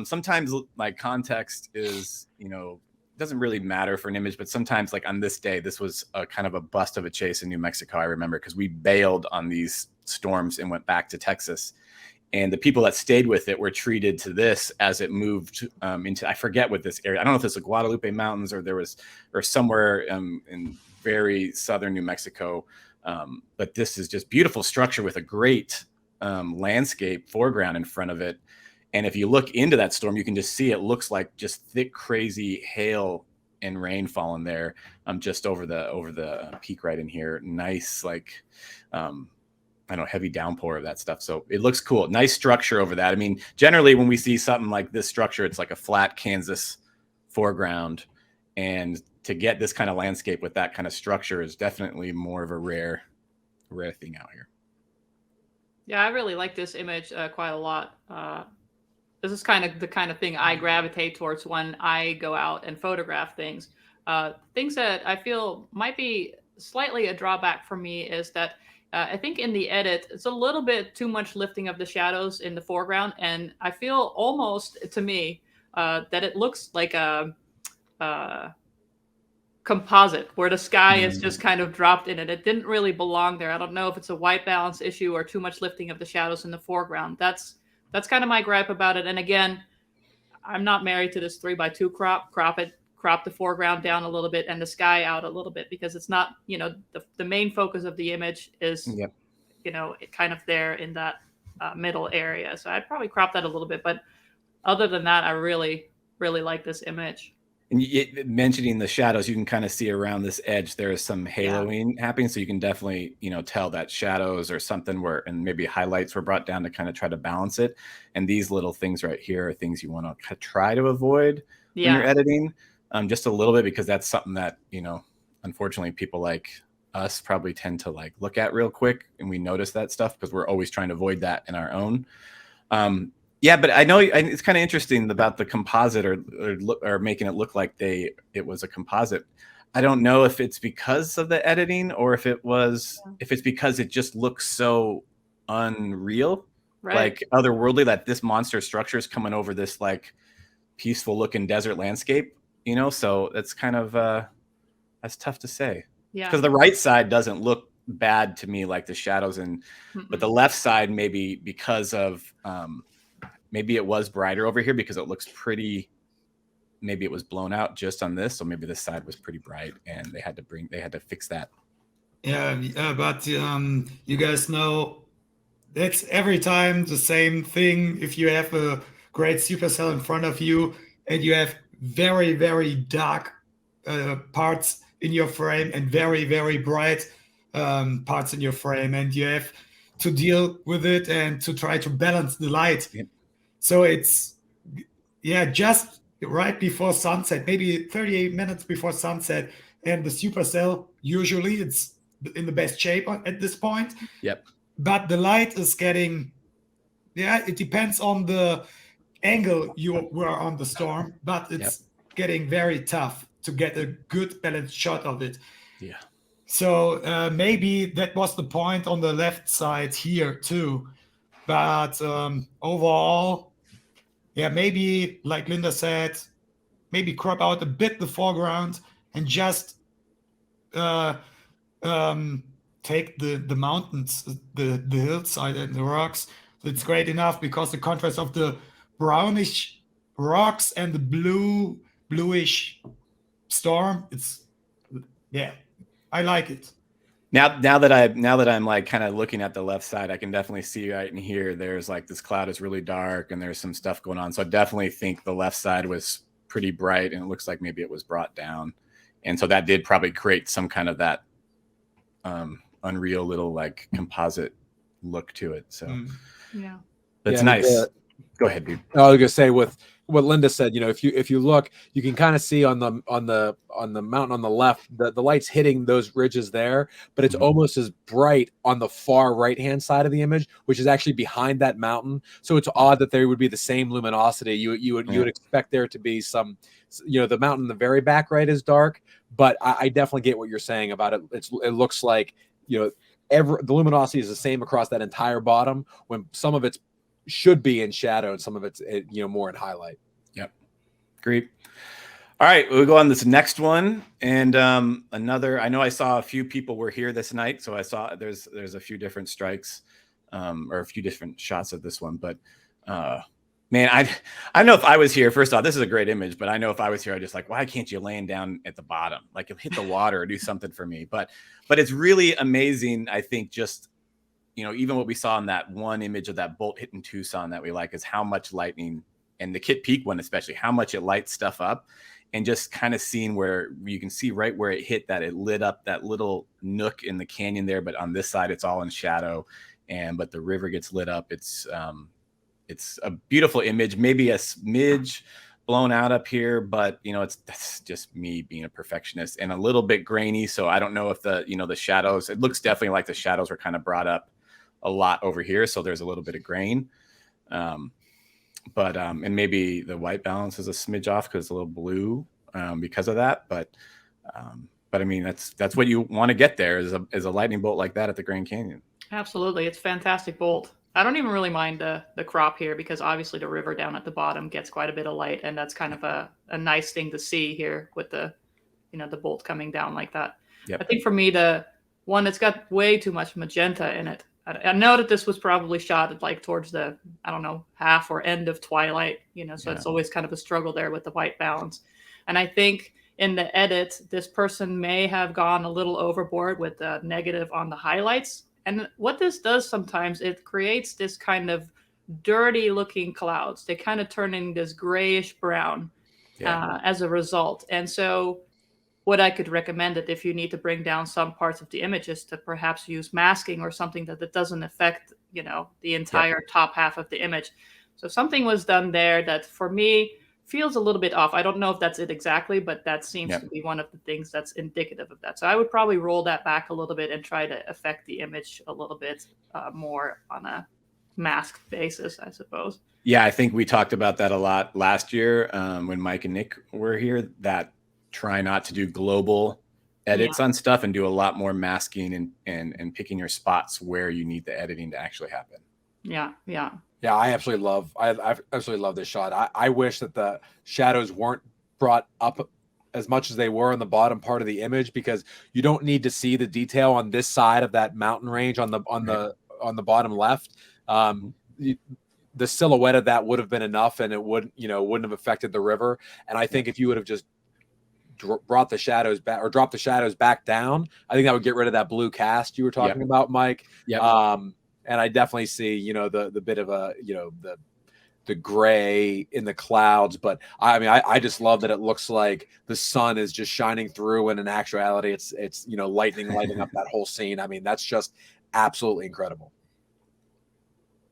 sometimes like context is, you know, doesn't really matter for an image, but sometimes like on this day, this was a kind of a bust of a chase in New Mexico. I remember because we bailed on these storms and went back to Texas, and the people that stayed with it were treated to this as it moved into, I forget what this area, I don't know if it's the Guadalupe Mountains or somewhere in very southern New Mexico. But this is just beautiful structure with a great landscape foreground in front of it. And if you look into that storm, you can just see it looks like just thick, crazy hail and rain falling there just over the peak right in here. Nice, like, I don't know, heavy downpour of that stuff. So it looks cool. Nice structure over that. I mean, generally when we see something like this structure, it's like a flat Kansas foreground. And to get this kind of landscape with that kind of structure is definitely more of a rare thing out here. Yeah, I really like this image quite a lot. this is kind of the kind of thing I gravitate towards when I go out and photograph things. Things that I feel might be slightly a drawback for me is that I think in the edit, it's a little bit too much lifting of the shadows in the foreground. And I feel almost, to me, that it looks like a composite where the sky is just kind of dropped in it. It didn't really belong there. I don't know if it's a white balance issue or too much lifting of the shadows in the foreground. That's kind of my gripe about it. And again, I'm not married to this 3x2 crop. Crop the foreground down a little bit and the sky out a little bit, because it's not, the main focus of the image is, it kind of there in that middle area. So I'd probably crop that a little bit. But other than that, I really, really like this image. And mentioning the shadows, you can kind of see around this edge, there is some haloing happening. So you can definitely, tell that shadows or something and maybe highlights were brought down to kind of try to balance it. And these little things right here are things you want to try to avoid when you're editing. Just a little bit, because that's something that, unfortunately people like us probably tend to like look at real quick, and we notice that stuff because we're always trying to avoid that in our own. But I know it's kind of interesting about the composite or making it look like it was a composite. I don't know if it's because of the editing or if it's because it just looks so unreal, like otherworldly, that this monster structure is coming over this like peaceful looking desert landscape. So that's kind of that's tough to say. Because the right side doesn't look bad to me, like the shadows, but the left side, maybe because of maybe it was brighter over here because it looks pretty. Maybe it was blown out just on this, so maybe this side was pretty bright, and they had to fix that. But you guys know that's every time the same thing. If you have a great supercell in front of you and you have very, very dark parts in your frame and very, very bright parts in your frame, and you have to deal with it and to try to balance the light. So it's just right before sunset, maybe 38 minutes before sunset, and the supercell usually it's in the best shape at this point. But the light is getting it depends on the angle you were on the storm, but it's getting very tough to get a good balanced shot of it. So maybe that was the point on the left side here too. But overall, maybe like Linda said, maybe crop out a bit the foreground and just take the mountains, the hillside and the rocks. It's great enough because the contrast of the brownish rocks and the bluish storm, I like it. Now that I'm like kind of looking at the left side, I can definitely see right in here there's like this cloud is really dark and there's some stuff going on. So I definitely think the left side was pretty bright, and it looks like maybe it was brought down, and so that did probably create some kind of that unreal little like composite look to it. So that's nice. Go ahead, dude. I was gonna say with what Linda said, if you look, you can kind of see on the mountain on the left, the light's hitting those ridges there, but it's almost as bright on the far right hand side of the image, which is actually behind that mountain. So it's odd that there would be the same luminosity. You would expect there to be some, the mountain in the very back right is dark, but I definitely get what you're saying about it. It looks like the luminosity is the same across that entire bottom, when some of it's should be in shadow and some of it's more in highlight. Great. All right, we'll go on this next one, and another. I know I saw a few people were here this night, so I saw there's a few different strikes or a few different shots of this one, but man, I know if I was here, first off, this is a great image, but I know if I was here, I'd just like, why can't you land down at the bottom, like hit the water or do something for me? But it's really amazing. I think just even what we saw in that one image of that bolt hitting Tucson that we like is how much lightning, and the Kitt Peak one especially, how much it lights stuff up, and just kind of seeing where you can see right where it hit that it lit up that little nook in the canyon there, but on this side it's all in shadow, but the river gets lit up. It's a beautiful image, maybe a smidge blown out up here, but that's just me being a perfectionist, and a little bit grainy, so I don't know if the shadows, it looks definitely like the shadows were kind of brought up a lot over here, so there's a little bit of grain. but and maybe the white balance is a smidge off because it's a little blue because of that. But I mean, that's what you want to get there is a lightning bolt like that at the Grand Canyon. Absolutely, it's a fantastic bolt. I don't even really mind the crop here because obviously the river down at the bottom gets quite a bit of light, and that's kind of a nice thing to see here with the the bolt coming down like that. Yep. I think for me, the one that's got way too much magenta in it. I know that this was probably shot at like towards the, I don't know, half or end of twilight, so it's always kind of a struggle there with the white balance. And I think in the edit, this person may have gone a little overboard with the negative on the highlights. And what this does sometimes, it creates this kind of dirty looking clouds. They kind of turn into this grayish brown as a result. And so what I could recommend it if you need to bring down some parts of the image is to perhaps use masking or something that doesn't affect, the entire top half of the image. So something was done there that for me feels a little bit off. I don't know if that's it exactly, but that seems to be one of the things that's indicative of that. So I would probably roll that back a little bit and try to affect the image a little bit more on a masked basis, I suppose. Yeah, I think we talked about that a lot last year when Mike and Nick were here, that try not to do global edits on stuff and do a lot more masking and picking your spots where you need the editing to actually happen. Yeah. I absolutely love this shot. I wish that the shadows weren't brought up as much as they were on the bottom part of the image, because you don't need to see the detail on this side of that mountain range on the bottom left. The silhouette of that would have been enough, and it wouldn't have affected the river. And I think if you would have just brought the shadows back or dropped the shadows back down, I think that would get rid of that blue cast you were talking about, Mike. And I definitely see, the bit of a, the gray in the clouds. But I mean, I just love that it looks like the sun is just shining through, and in actuality, it's lightning lighting up that whole scene. I mean, that's just absolutely incredible.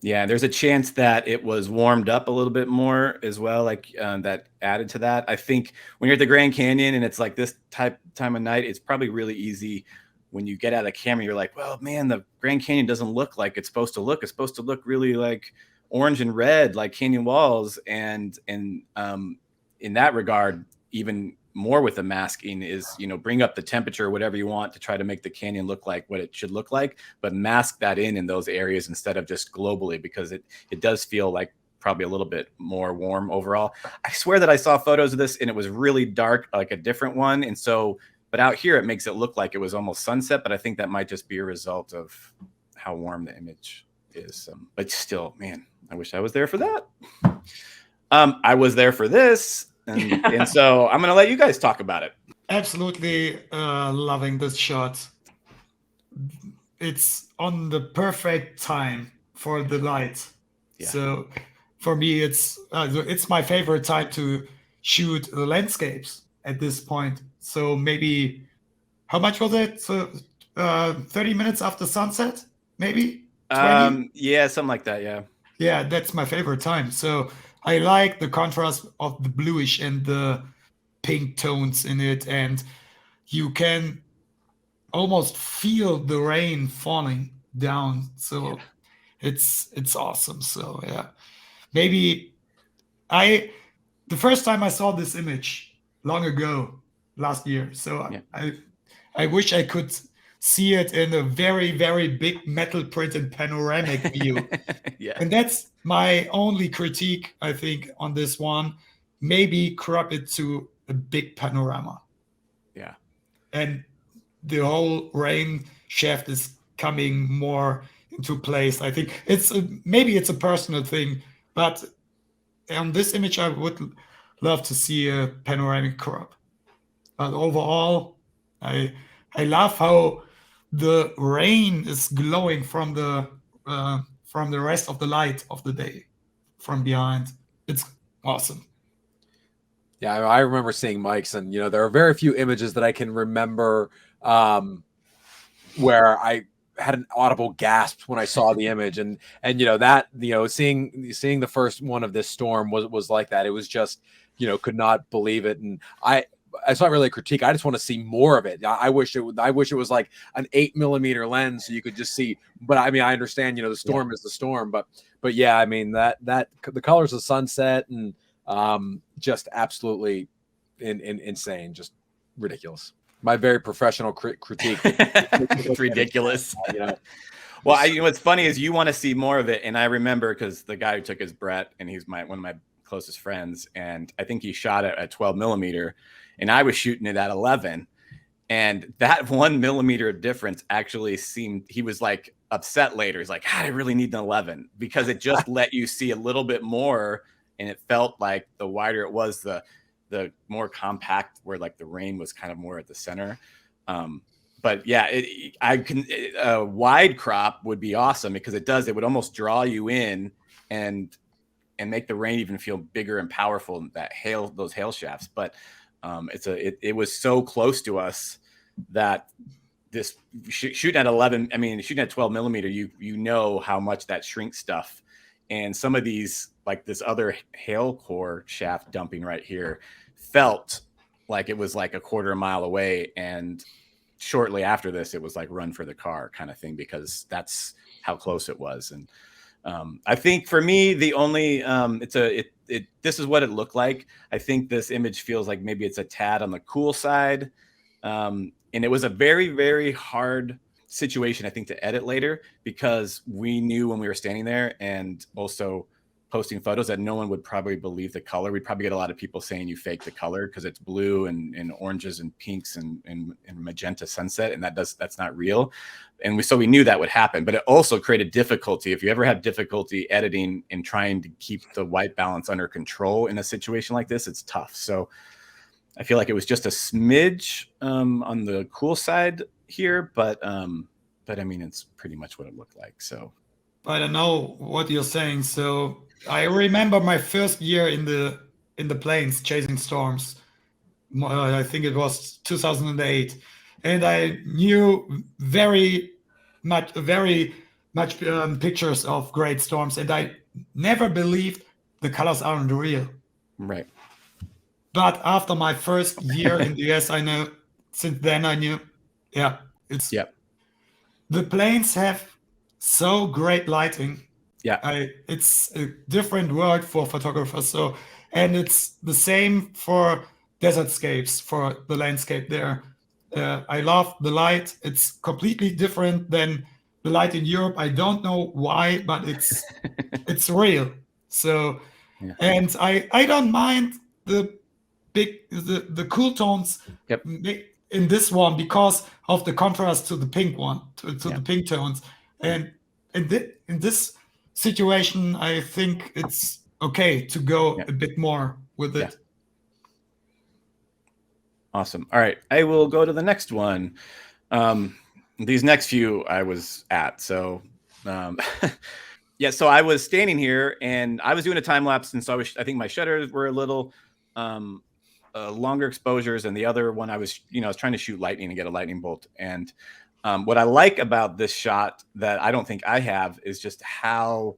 Yeah, there's a chance that it was warmed up a little bit more as well, like that added to that. I think when you're at the Grand Canyon and it's like this time of night, it's probably really easy when you get out of the camera. You're like, well, man, the Grand Canyon doesn't look like it's supposed to look. It's supposed to look really like orange and red, like canyon walls. And in that regard, even more with the masking is, bring up the temperature, whatever you want to try to make the canyon look like what it should look like, but mask that in those areas instead of just globally, because it does feel like probably a little bit more warm overall. I swear that I saw photos of this and it was really dark, like a different one. And so, but out here, it makes it look like it was almost sunset, but I think that might just be a result of how warm the image is. But still, man, I wish I was there for that. I was there for this. And so I'm going to let you guys talk about it. Absolutely loving this shot. It's on the perfect time for the light. Yeah. So for me, it's my favorite time to shoot the landscapes at this point. So maybe, how much was it? So 30 minutes after sunset, maybe? 20? Yeah, something like that, yeah. Yeah, that's my favorite time. So I like the contrast of the bluish and the pink tones in it, and you can almost feel the rain falling down. So it's awesome. So yeah, maybe the first time I saw this image long ago, last year. So I wish I could see it in a very, very big metal printed panoramic view. And that's my only critique, I think, on this one. Maybe crop it to a big panorama. Yeah. And the whole rain shaft is coming more into place. I think maybe it's a personal thing, but on this image, I would love to see a panoramic crop. But overall, I love how the rain is glowing from the rest of the light of the day from behind. It's awesome. Yeah, I remember seeing Mike's, and there are very few images that I can remember where I had an audible gasp when I saw the image, and seeing the first one of this storm was like that. It was just could not believe it, and it's not really a critique. I just want to see more of it. I wish it was like an 8mm lens so you could just see. But I mean, I understand, the storm is the storm, but yeah, I mean that the colors of sunset and just absolutely insane, just ridiculous. My very professional critique. It's ridiculous. Well, what's funny is you want to see more of it, and I remember because the guy who took his Brett, and he's one of my closest friends, and I think he shot it at 12mm, and I was shooting it at 11, and that 1mm difference actually seemed, he was like upset later. He's like, God, I really need an 11 because it just let you see a little bit more, and it felt like the wider it was, the more compact, where like the rain was kind of more at the center. But yeah, a wide crop would be awesome because it would almost draw you in and make the rain even feel bigger and powerful, those hail shafts. But it was so close to us that this shooting at 11, I mean, shooting at 12mm, you know how much that shrinks stuff. And some of these, like this other hail core shaft dumping right here, felt like it was like a quarter mile away. And shortly after this, it was like run for the car kind of thing, because that's how close it was. And I think for me, the only this is what it looked like. I think this image feels like maybe it's a tad on the cool side. And it was a very, very hard situation, I think, to edit later, because we knew when we were standing there and also posting photos that no one would probably believe the color. We'd probably get a lot of people saying you faked the color because it's blue and oranges and pinks and magenta sunset, and that's not real. And so we knew that would happen, but it also created difficulty. If you ever have difficulty editing and trying to keep the white balance under control in a situation like this, it's tough. So I feel like it was just a smidge on the cool side here, but I mean, it's pretty much what it looked like. So I don't know what you're saying. So I remember my first year in the plains chasing storms. I think it was 2008, and I knew very much pictures of great storms, and I never believed the colors aren't real. Right. But after my first year in the US, I know. Since then, I knew. Yeah, it's. Yep. The plains have so great lighting. Yeah. It's a different world for photographers. So, and it's the same for desertscapes, for the landscape there. I love the light. It's completely different than the light in Europe. I don't know why, but it's real. So, yeah. And I don't mind the cool tones. Yep. In this one, because of the contrast to the pink one, to the pink tones. And in this situation, I think it's okay to go a bit more with it. Awesome. All right, I will go to the next one. These next few I was at. So yeah, so I was standing here and I was doing a time lapse, and so I think my shutters were a little longer exposures, and the other one I was trying to shoot lightning and get a lightning bolt. And what I like about this shot that I don't think I have is just how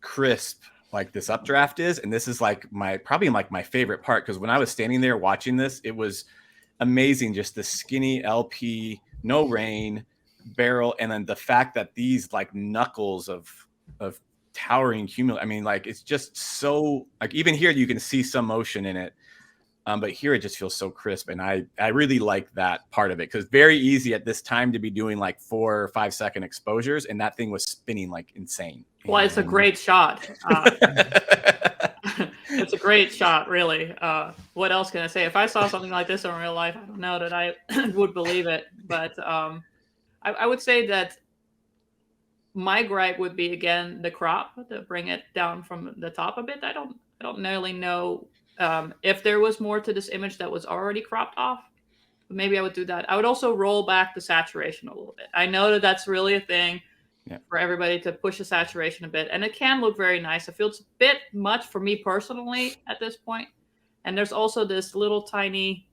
crisp like this updraft is. And this is like probably my favorite part, because when I was standing there watching this, it was amazing. Just the skinny LP, no rain barrel, and then the fact that these like knuckles of towering cumulus. I mean, like, it's just so, like, even here you can see some motion in it. But here it just feels so crisp, and I really like that part of it, because very easy at this time to be doing like 4 or 5 second exposures, and that thing was spinning like insane. Well, it's a great shot. It's a great shot, really. What else can I say? If I saw something like this in real life, I don't know that I would believe it. But I would say that my gripe would be, again, the crop, to bring it down from the top a bit. I don't really know if there was more to this image that was already cropped off. But maybe I would do that. I would also roll back the saturation a little bit. I know that that's really a thing for everybody, to push the saturation a bit. And it can look very nice. It feels a bit much for me personally at this point. And there's also this little tiny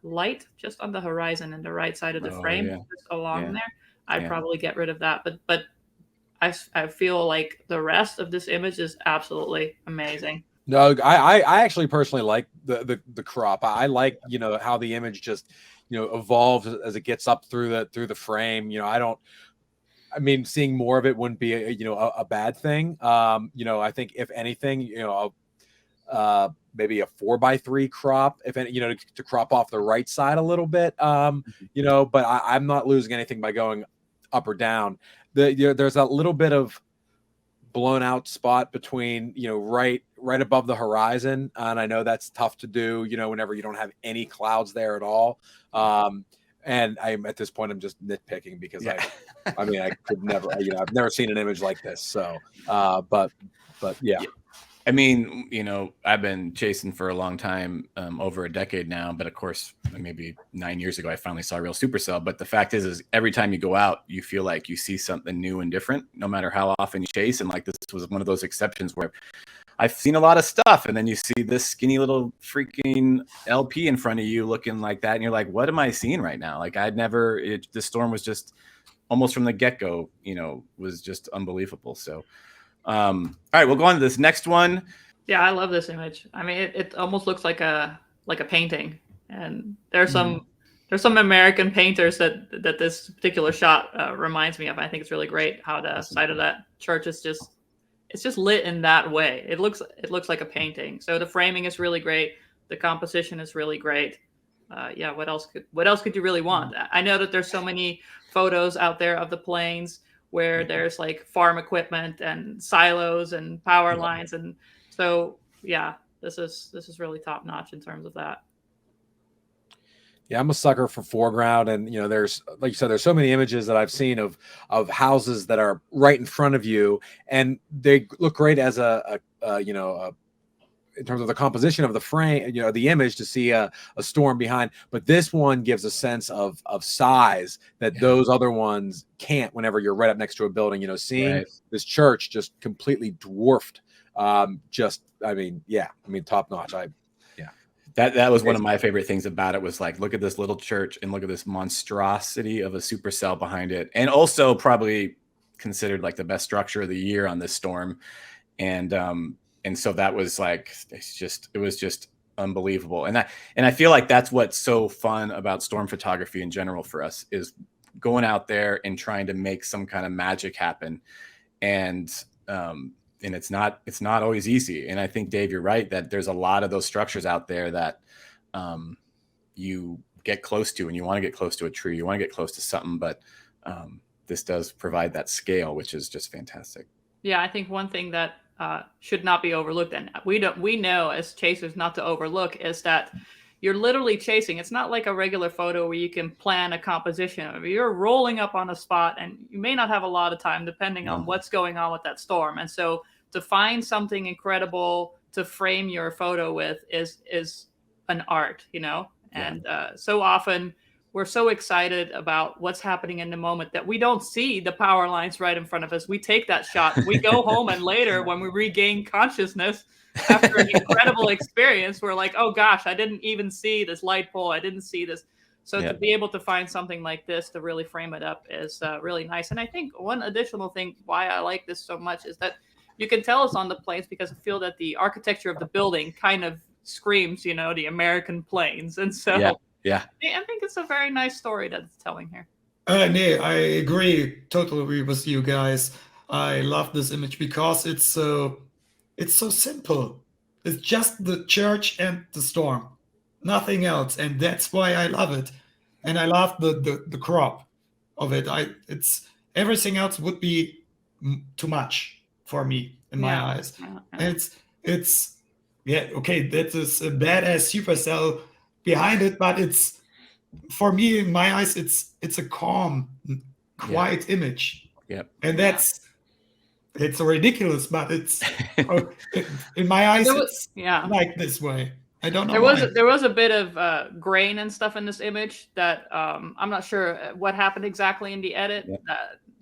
light just on the horizon and the right side of the frame, just along there. I'd probably get rid of that. But I feel like the rest of this image is absolutely amazing. No, I actually personally like the crop. I like, you know, how the image just, you know, evolves as it gets up through the frame. You know, I mean, seeing more of it wouldn't be a bad thing. You know, I think if anything, you know, maybe a 4x3 crop, if any, you know, to crop off the right side a little bit. You know, but I'm not losing anything by going up or down. There's a little bit of blown out spot between, you know, right above the horizon, and I know that's tough to do, you know, whenever you don't have any clouds there at all. And I'm at this point, I'm just nitpicking because I mean, I could never, you know, I've never seen an image like this. So, but yeah. I mean, you know, I've been chasing for a long time, over a decade now, but of course, maybe 9 years ago, I finally saw a real supercell. But the fact is every time you go out, you feel like you see something new and different, no matter how often you chase. And like, this was one of those exceptions where I've seen a lot of stuff, and then you see this skinny little freaking LP in front of you looking like that, and you're like, what am I seeing right now? Like, the storm was just almost from the get-go, you know, was just unbelievable. So all right, we'll go on to this next one. Yeah, I love this image. I mean, it almost looks like a painting. And there's some American painters that this particular shot reminds me of. I think it's really great how the side of that church is just lit in that way. It looks like a painting. So the framing is really great. The composition is really great. Yeah, what else could you really want? I know that there's so many photos out there of the planes where there's like farm equipment and silos and power lines, and so yeah, this is really top notch in terms of that. Yeah, I'm a sucker for foreground, and you know, there's, like you said, there's so many images that I've seen of houses that are right in front of you, and they look great as in terms of the composition of the frame, you know, the image, to see a storm behind. But this one gives a sense of size that those other ones can't whenever you're right up next to a building. You know, seeing this church just completely dwarfed. I mean, top notch. That was one of my favorite things about it, was like, look at this little church and look at this monstrosity of a supercell behind it. And also probably considered like the best structure of the year on this storm. And so that was like, it was just unbelievable. And I feel like that's what's so fun about storm photography in general for us, is going out there and trying to make some kind of magic happen. And it's not always easy. And I think, Dave, you're right that there's a lot of those structures out there that you get close to, and you want to get close to a tree, you want to get close to something, but this does provide that scale, which is just fantastic. Yeah, I think one thing that should not be overlooked, and we know as chasers not to overlook, is that you're literally chasing. It's not like a regular photo where you can plan a composition. I mean, you're rolling up on a spot, and you may not have a lot of time depending on what's going on with that storm. And so to find something incredible to frame your photo with is an art, you know. And so often we're so excited about what's happening in the moment that we don't see the power lines right in front of us. We take that shot, we go home, and later when we regain consciousness after an incredible experience, we're like, oh gosh, I didn't even see this light pole. I didn't see this. So to be able to find something like this to really frame it up is really nice. And I think one additional thing why I like this so much is that you can tell it's on the plains because I feel that the architecture of the building kind of screams, you know, the American plains. And so I think it's a very nice story that it's telling here. No, I totally agree with you guys. I love this image because it's so simple. It's just the church and the storm, nothing else, and that's why I love it. And I love the crop of it. It's everything else would be too much for me in my eyes. And it's that is a badass supercell behind it, but it's, for me, in my eyes, it's a calm, quiet image. And it's ridiculous, but it's in my eyes, it's like this way. I don't know. There was a bit of grain and stuff in this image that I'm not sure what happened exactly in the edit.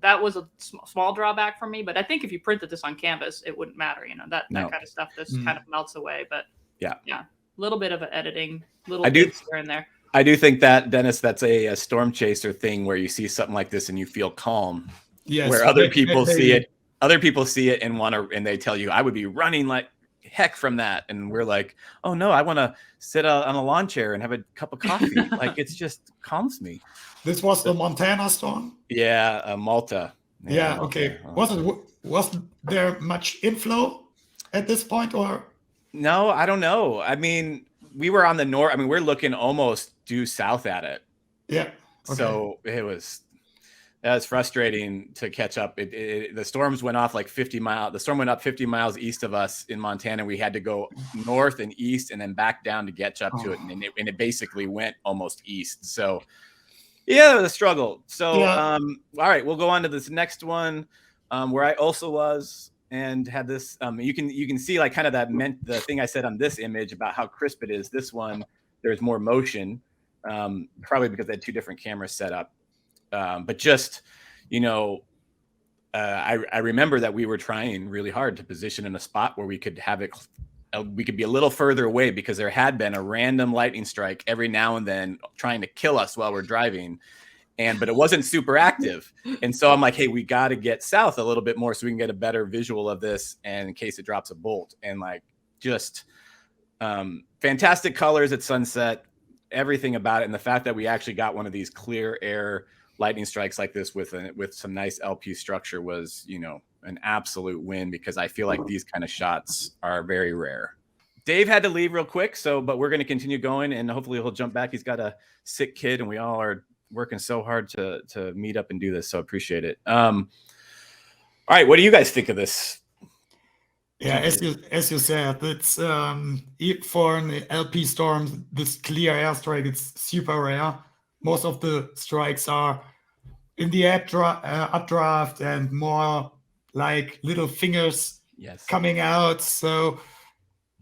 That was a small drawback for me, but I think if you printed this on canvas, it wouldn't matter. You know, that kind of stuff just kind of melts away. But a little bit of an editing, bits here and there. I do think that, Dennis, that's a storm chaser thing where you see something like this and you feel calm. Yes, where other people see it and they tell you, I would be running like heck from that. And we're like, oh no, I want to sit on a lawn chair and have a cup of coffee. Like it's just calms me. This was the Montana storm? Yeah, Malta. Yeah, Malta. okay. Oh. Was there much inflow at this point, or? No, I don't know. I mean, we were on the north. I mean, we're looking almost due south at it. Yeah. Okay. So that was frustrating to catch up. The storms went off like 50 miles. The storm went up 50 miles east of us in Montana. We had to go north and east and then back down to catch up to it. And it basically went almost east. So yeah, it was a struggle. So, Yeah. All right, we'll go on to this next one where I also was and had this. You can see like kind of that meant the thing I said on this image about how crisp it is. This one, there's more motion, probably because they had two different cameras set up. But just, I remember that we were trying really hard to position in a spot where we could have it, we could be a little further away because there had been a random lightning strike every now and then trying to kill us while we're driving. But it wasn't super active. And so I'm like, hey, we got to get south a little bit more so we can get a better visual of this. And in case it drops a bolt, and like just fantastic colors at sunset, everything about it. And the fact that we actually got one of these clear air lightning strikes like this with some nice LP structure was, an absolute win, because I feel like these kind of shots are very rare. Dave had to leave real quick, but we're going to continue going, and hopefully he'll jump back. He's got a sick kid, and we all are working so hard to meet up and do this. So appreciate it. All right. What do you guys think of this? Yeah, as you said, it's for an LP storm, this clear airstrike, it's super rare. Most of the strikes are in the updraft and more like little fingers coming out. So,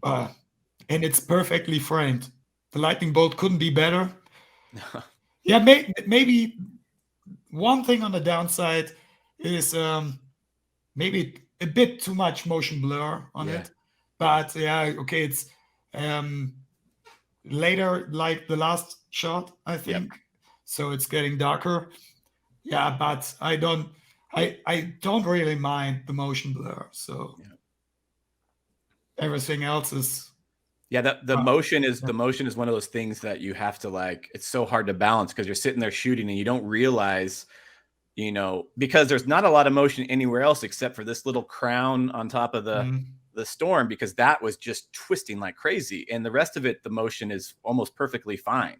and it's perfectly framed. The lightning bolt couldn't be better. Yeah, maybe one thing on the downside is maybe a bit too much motion blur on it. But yeah, okay, it's later, like the last shot, I think. So it's getting darker. Yeah, but I don't really mind the motion blur. So everything else is the motion is one of those things that you have to like, it's so hard to balance because you're sitting there shooting and you don't realize, because there's not a lot of motion anywhere else except for this little crown on top of the storm, because that was just twisting like crazy, and the rest of it, the motion is almost perfectly fine.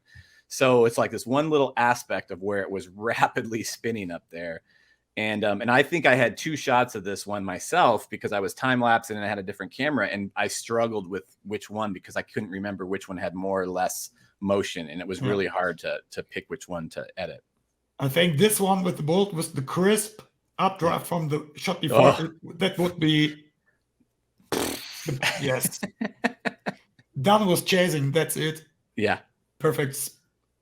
So it's like this one little aspect of where it was rapidly spinning up there. And I think I had two shots of this one myself because I was time lapsing and I had a different camera, and I struggled with which one because I couldn't remember which one had more or less motion, and it was really hard to pick which one to edit. I think this one with the bolt was the crisp updraft from the shot before. That would be yes. Dan was chasing. That's it. Yeah. Perfect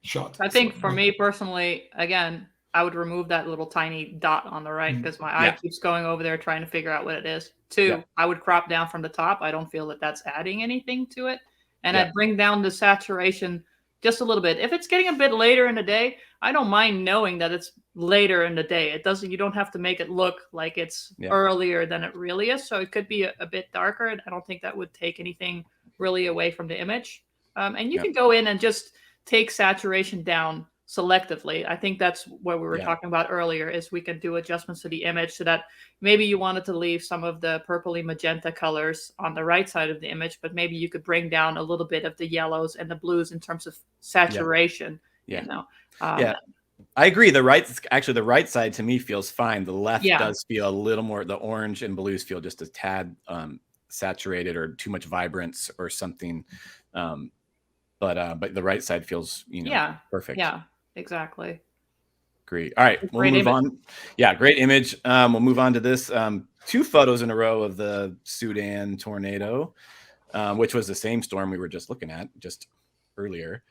shot. I think for me personally, again, I would remove that little tiny dot on the right because my eye keeps going over there trying to figure out what it is. Two, I would crop down from the top. I don't feel that that's adding anything to it. And I'd bring down the saturation just a little bit. If it's getting a bit later in the day, I don't mind knowing that it's later in the day. You don't have to make it look like it's earlier than it really is. So it could be a bit darker. And I don't think that would take anything really away from the image. And you can go in and just take saturation down selectively. I think that's what we were talking about earlier, is we can do adjustments to the image so that maybe you wanted to leave some of the purpley magenta colors on the right side of the image, but maybe you could bring down a little bit of the yellows and the blues in terms of saturation. I agree. The right side to me feels fine. The left does feel a little more, the orange and blues feel just a tad saturated or too much vibrance or something. But the right side feels, perfect. Yeah, exactly. Great. All right, we'll move on. Yeah, great image. We'll move on to this. Two photos in a row of the Sudan tornado, which was the same storm we were just looking at just earlier.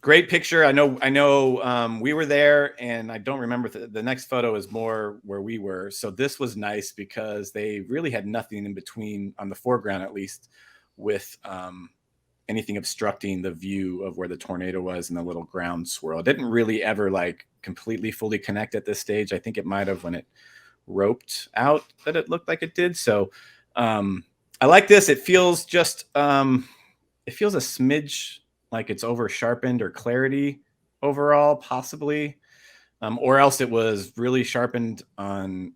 Great picture. I know. We were there, and I don't remember. The next photo is more where we were. So this was nice because they really had nothing in between, on the foreground at least, with anything obstructing the view of where the tornado was and the little ground swirl. It didn't really ever like completely fully connect at this stage. I think it might have when it roped out that it looked like it did. So I like this. It feels just it feels a smidge like it's over sharpened or clarity overall, possibly. Or else it was really sharpened on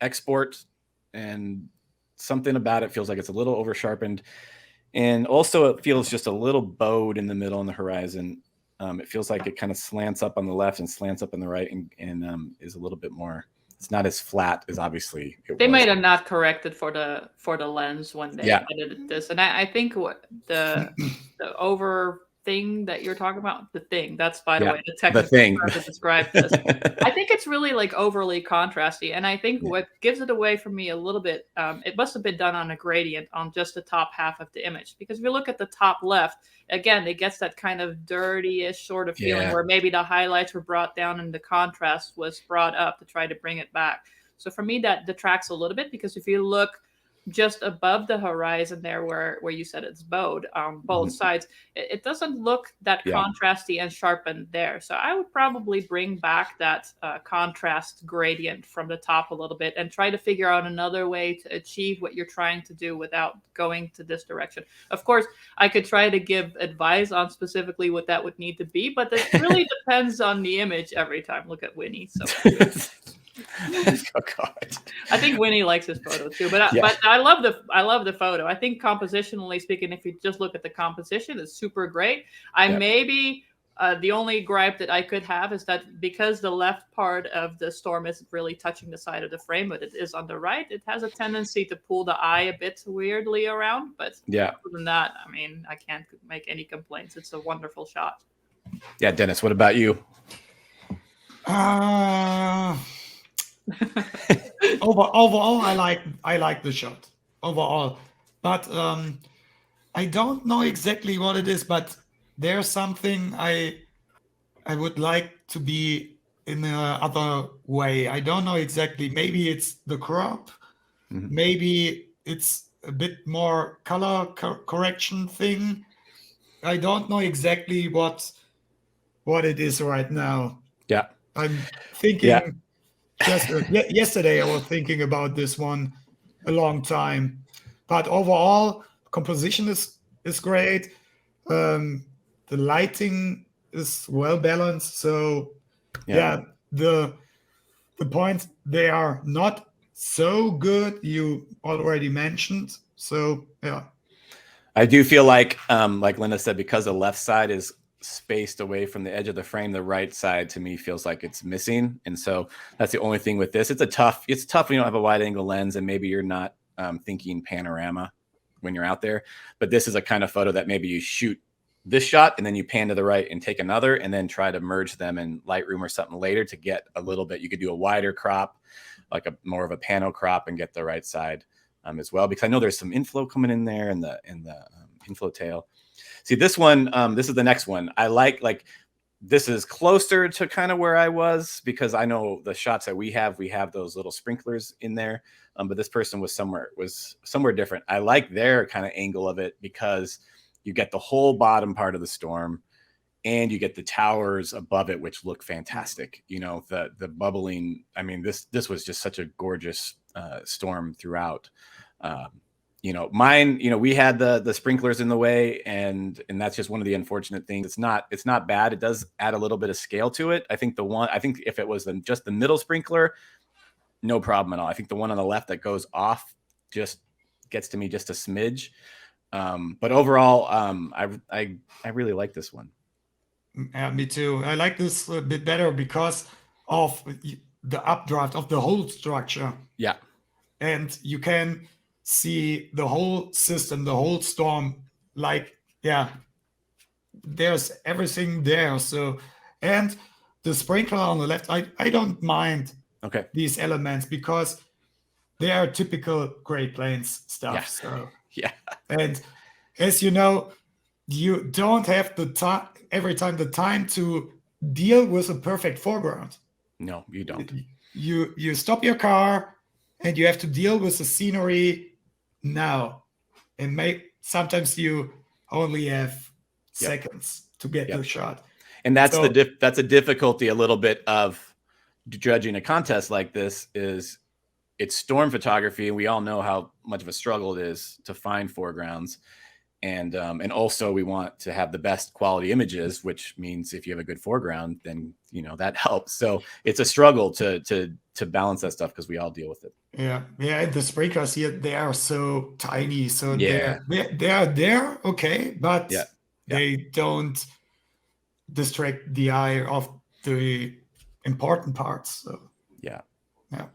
export, and something about it feels like it's a little over sharpened. And also it feels just a little bowed in the middle on the horizon. It feels like it kind of slants up on the left and slants up on the right, and is a little bit more, it's not as flat as obviously it They was. might have not corrected for the lens when they edited this, and I think what the over thing that you're talking about, the thing, that's by the way the technical thing term to describe this. I think it's really like overly contrasty, and I think what gives it away for me a little bit, it must have been done on a gradient on just the top half of the image, because if you look at the top left, again, it gets that kind of dirty-ish sort of feeling where maybe the highlights were brought down and the contrast was brought up to try to bring it back. So for me, that detracts a little bit, because if you look just above the horizon there where you said it's bowed on both sides, it doesn't look that contrasty and sharpened there. So I would probably bring back that contrast gradient from the top a little bit and try to figure out another way to achieve what you're trying to do without going to this direction. Of course, I could try to give advice on specifically what that would need to be, but it really depends on the image every time. Look at Winnie. So oh God. I think Winnie likes his photo too, but I love the photo. I think compositionally speaking, if you just look at the composition, it's super great. Maybe the only gripe that I could have is that because the left part of the storm isn't really touching the side of the frame, but it is on the right, it has a tendency to pull the eye a bit weirdly around. But other than that, I mean, I can't make any complaints. It's a wonderful shot. Yeah, Dennis, what about you? Overall, I like the shot overall, but I don't know exactly what it is. But there's something I would like to be in a other way. I don't know exactly. Maybe it's the crop. Maybe it's a bit more color correction thing. I don't know exactly what it is right now. Yeah, I'm thinking. Just yesterday, I was thinking about this one a long time, but overall, composition is great. The lighting is well balanced. So, the points, they are not so good. You already mentioned. So, yeah, I do feel like Linda said, because the left side is spaced away from the edge of the frame, the right side to me feels like it's missing. And so that's the only thing with this. It's tough when you don't have a wide angle lens and maybe you're not thinking panorama when you're out there. But this is a kind of photo that maybe you shoot this shot and then you pan to the right and take another and then try to merge them in Lightroom or something later to get a little bit. You could do a wider crop, like a more of a pano crop, and get the right side as well, because I know there's some inflow coming in there in the inflow tail. See, this one, this is the next one. I like this is closer to kind of where I was, because I know the shots that we have those little sprinklers in there. But this person was somewhere different. I like their kind of angle of it, because you get the whole bottom part of the storm and you get the towers above it, which look fantastic. You know, the bubbling. I mean, this was just such a gorgeous storm throughout. You know, mine, you know, we had the sprinklers in the way, and that's just one of the unfortunate things. It's not bad. It does add a little bit of scale to it. I think if it was just the middle sprinkler, no problem at all. I think the one on the left that goes off just gets to me just a smidge. But overall, I really like this one. Me too. I like this a bit better because of the updraft of the whole structure. Yeah. And you can see the whole system, the whole storm, like, there's everything there. So, and the sprinkler on the left, I don't mind these elements because they are typical Great Plains stuff. Yeah. So, and as you know, you don't have the time every time to deal with a perfect foreground. No, you don't. You stop your car and you have to deal with the scenery now, and sometimes you only have seconds to get the shot. And that's that's a difficulty a little bit of judging a contest like this, is it's storm photography, and we all know how much of a struggle it is to find foregrounds. And also we want to have the best quality images, which means if you have a good foreground, then that helps. So it's a struggle to balance that stuff, because we all deal with it. Yeah, the sprinkles here, they are so tiny, so Yeah. they are there, okay, but Yeah. they don't distract the eye of the important parts. So yeah. yeah.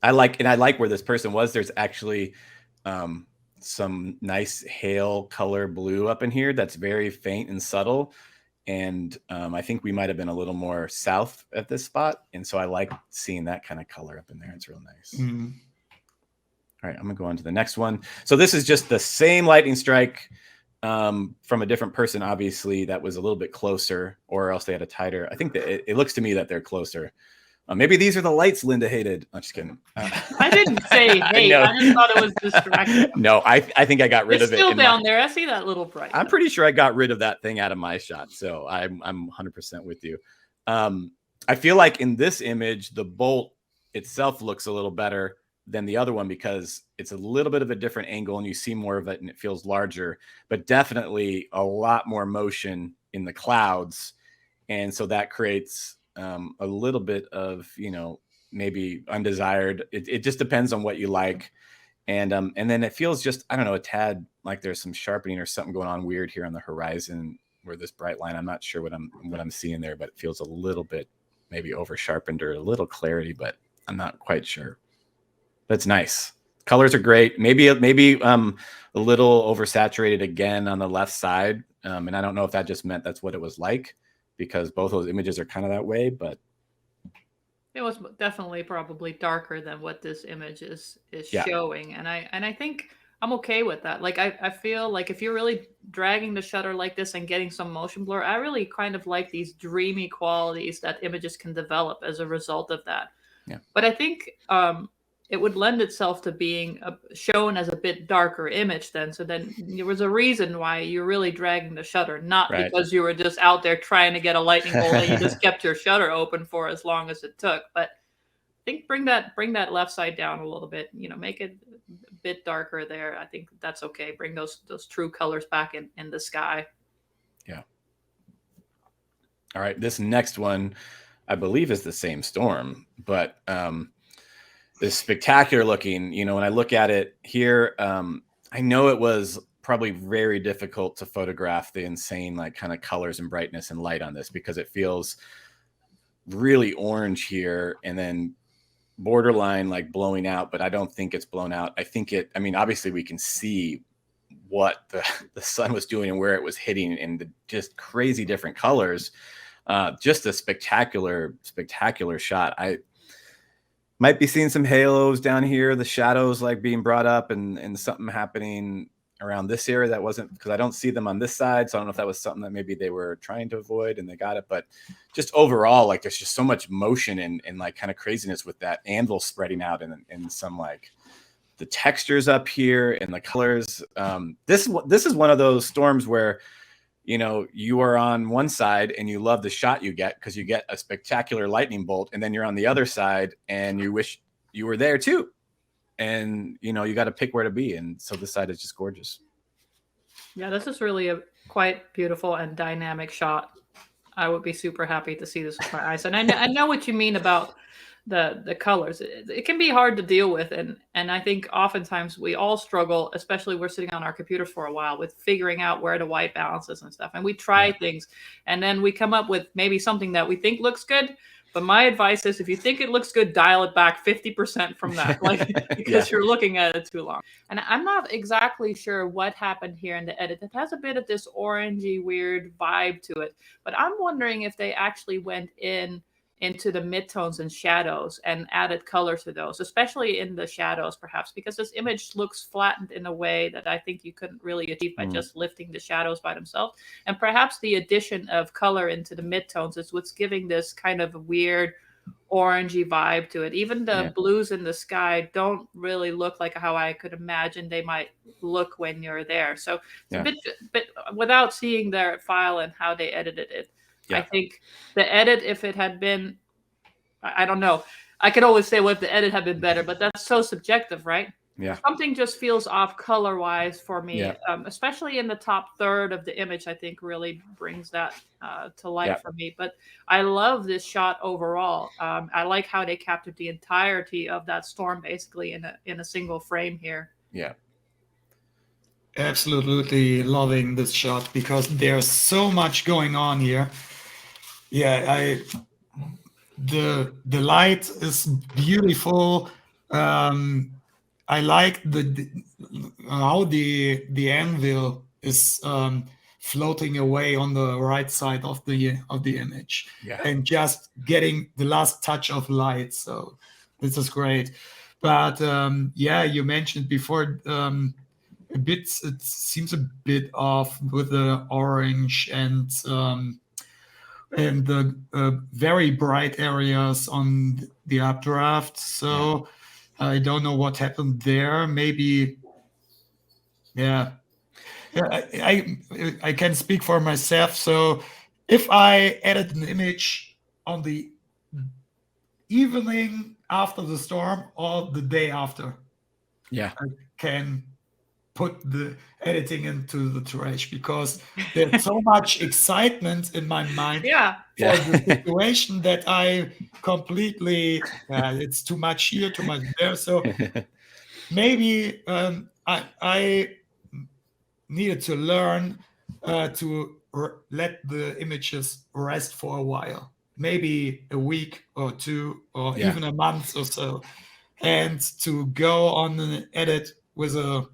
I like where this person was. There's actually some nice hail color blue up in here that's very faint and subtle. And I think we might have been a little more south at this spot. And so I like seeing that kind of color up in there. It's real nice. Mm. All right, I'm gonna go on to the next one. So this is just the same lightning strike from a different person, obviously, that was a little bit closer, or else they had a tighter. I think that it looks to me that they're closer. Maybe these are the lights Linda hated. I'm just kidding. I didn't say hate. I just thought it was distracting. No, I think I got rid of it. It's still down there. I see that little bright. I'm pretty sure I got rid of that thing out of my shot. So I'm 100% with you. I feel like in this image, the bolt itself looks a little better than the other one, because it's a little bit of a different angle and you see more of it and it feels larger, but definitely a lot more motion in the clouds. And so that creates a little bit of, maybe undesired. It just depends on what you like. And then it feels just, I don't know, a tad like there's some sharpening or something going on weird here on the horizon where this bright line, I'm not sure what I'm seeing there, but it feels a little bit maybe over sharpened or a little clarity, but I'm not quite sure. That's nice. Colors are great. Maybe a little oversaturated again on the left side. And I don't know if that just meant that's what it was like, because both those images are kind of that way, but it was definitely probably darker than what this image is showing. And I think I'm okay with that. Like, I feel like if you're really dragging the shutter like this and getting some motion blur, I really kind of like these dreamy qualities that images can develop as a result of that. Yeah. But I think it would lend itself to being shown as a bit darker image then. So then there was a reason why you're really dragging the shutter, not Right. because you were just out there trying to get a lightning bolt and you just kept your shutter open for as long as it took. But I think bring that left side down a little bit, make it a bit darker there. I think that's okay. Bring those true colors back in the sky. Yeah. All right. This next one, I believe, is the same storm, but is spectacular looking. When I look at it here, I know it was probably very difficult to photograph the insane kind of colors and brightness and light on this, because it feels really orange here and then borderline blowing out, but I don't think it's blown out. I mean, obviously we can see what the sun was doing and where it was hitting, and the just crazy different colors. Just a spectacular shot. I might be seeing some halos down here, the shadows being brought up, and something happening around this area that wasn't, because I don't see them on this side. So I don't know if that was something that maybe they were trying to avoid and they got it. But just overall, there's just so much motion and kind of craziness with that anvil spreading out and some the textures up here and the colors. This is one of those storms where you are on one side and you love the shot you get because you get a spectacular lightning bolt, and then you're on the other side and you wish you were there too. And, you got to pick where to be. And so this side is just gorgeous. Yeah, this is really a quite beautiful and dynamic shot. I would be super happy to see this with my eyes. And I know what you mean about the colors. It can be hard to deal with. And I think oftentimes we all struggle, especially we're sitting on our computers for a while, with figuring out where the white balance is and stuff. And we try things and then we come up with maybe something that we think looks good. But my advice is, if you think it looks good, dial it back 50% from that, because you're looking at it too long. And I'm not exactly sure what happened here in the edit. It has a bit of this orangey, weird vibe to it. But I'm wondering if they actually went into the midtones and shadows and added color to those, especially in the shadows, perhaps, because this image looks flattened in a way that I think you couldn't really achieve by just lifting the shadows by themselves. And perhaps the addition of color into the midtones is what's giving this kind of weird orangey vibe to it. Even the blues in the sky don't really look like how I could imagine they might look when you're there. So it's a bit without seeing their file and how they edited it. I think the edit, if it had been, I don't know. I could always say, what if the edit had been better? But that's so subjective, right? Yeah. Something just feels off color-wise for me, Yeah. especially in the top third of the image. I think really brings that to life Yeah. for me. But I love this shot overall. I like how they captured the entirety of that storm basically in a single frame here. Yeah. Absolutely loving this shot because there's so much going on here. Yeah, the light is beautiful. I like how the anvil is floating away on the right side of the image, Yeah. and just getting the last touch of light. So this is great. But yeah, you mentioned before a bit. It seems a bit off with the orange and the very bright areas on the updraft. So I don't know what happened there. Maybe, yeah. I can speak for myself. So if I edit an image on the evening after the storm or the day after, Yeah. I can put the editing into the trash because there's so much excitement in my mind Yeah. for the situation that I completely it's too much here, too much there. So maybe I needed to learn to let the images rest for a while, maybe a week or two or even a month or so, and to go on an edit with a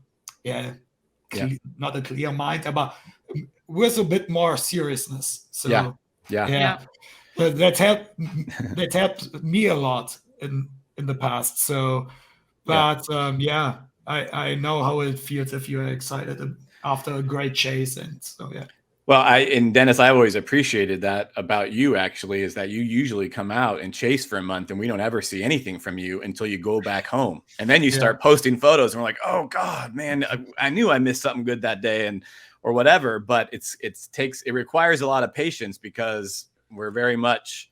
not a clear mind, but with a bit more seriousness. So that helped me a lot in the past. So, but I know how it feels if you're excited after a great chase, and so Well, and Dennis, I always appreciated that about you, actually, is that you usually come out and chase for a month and we don't ever see anything from you until you go back home. And then you start posting photos and we're like, oh God, man, I knew I missed something good that day or whatever. But it requires a lot of patience because we're very much,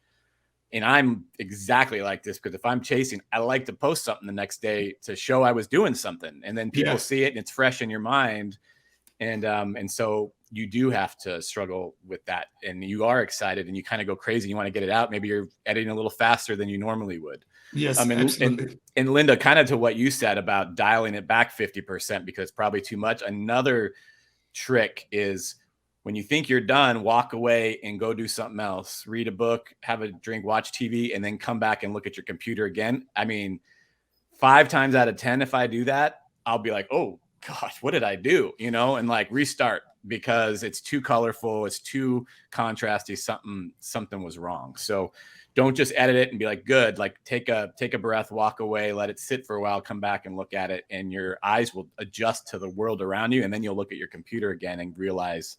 and I'm exactly like this, because if I'm chasing, I like to post something the next day to show I was doing something. And then people see it and it's fresh in your mind. And so you do have to struggle with that, and you are excited and you kind of go crazy. You want to get it out. Maybe you're editing a little faster than you normally would. Yes, absolutely. And Linda, kind of to what you said about dialing it back 50% because it's probably too much. Another trick is when you think you're done, walk away and go do something else. Read a book, have a drink, watch TV, and then come back and look at your computer again. I mean, 5 times out of 10, if I do that, I'll be like, oh gosh, what did I do? And like restart because it's too colorful. It's too contrasty. Something was wrong. So don't just edit it and be like, good, like take a breath, walk away, let it sit for a while, come back and look at it. And your eyes will adjust to the world around you. And then you'll look at your computer again and realize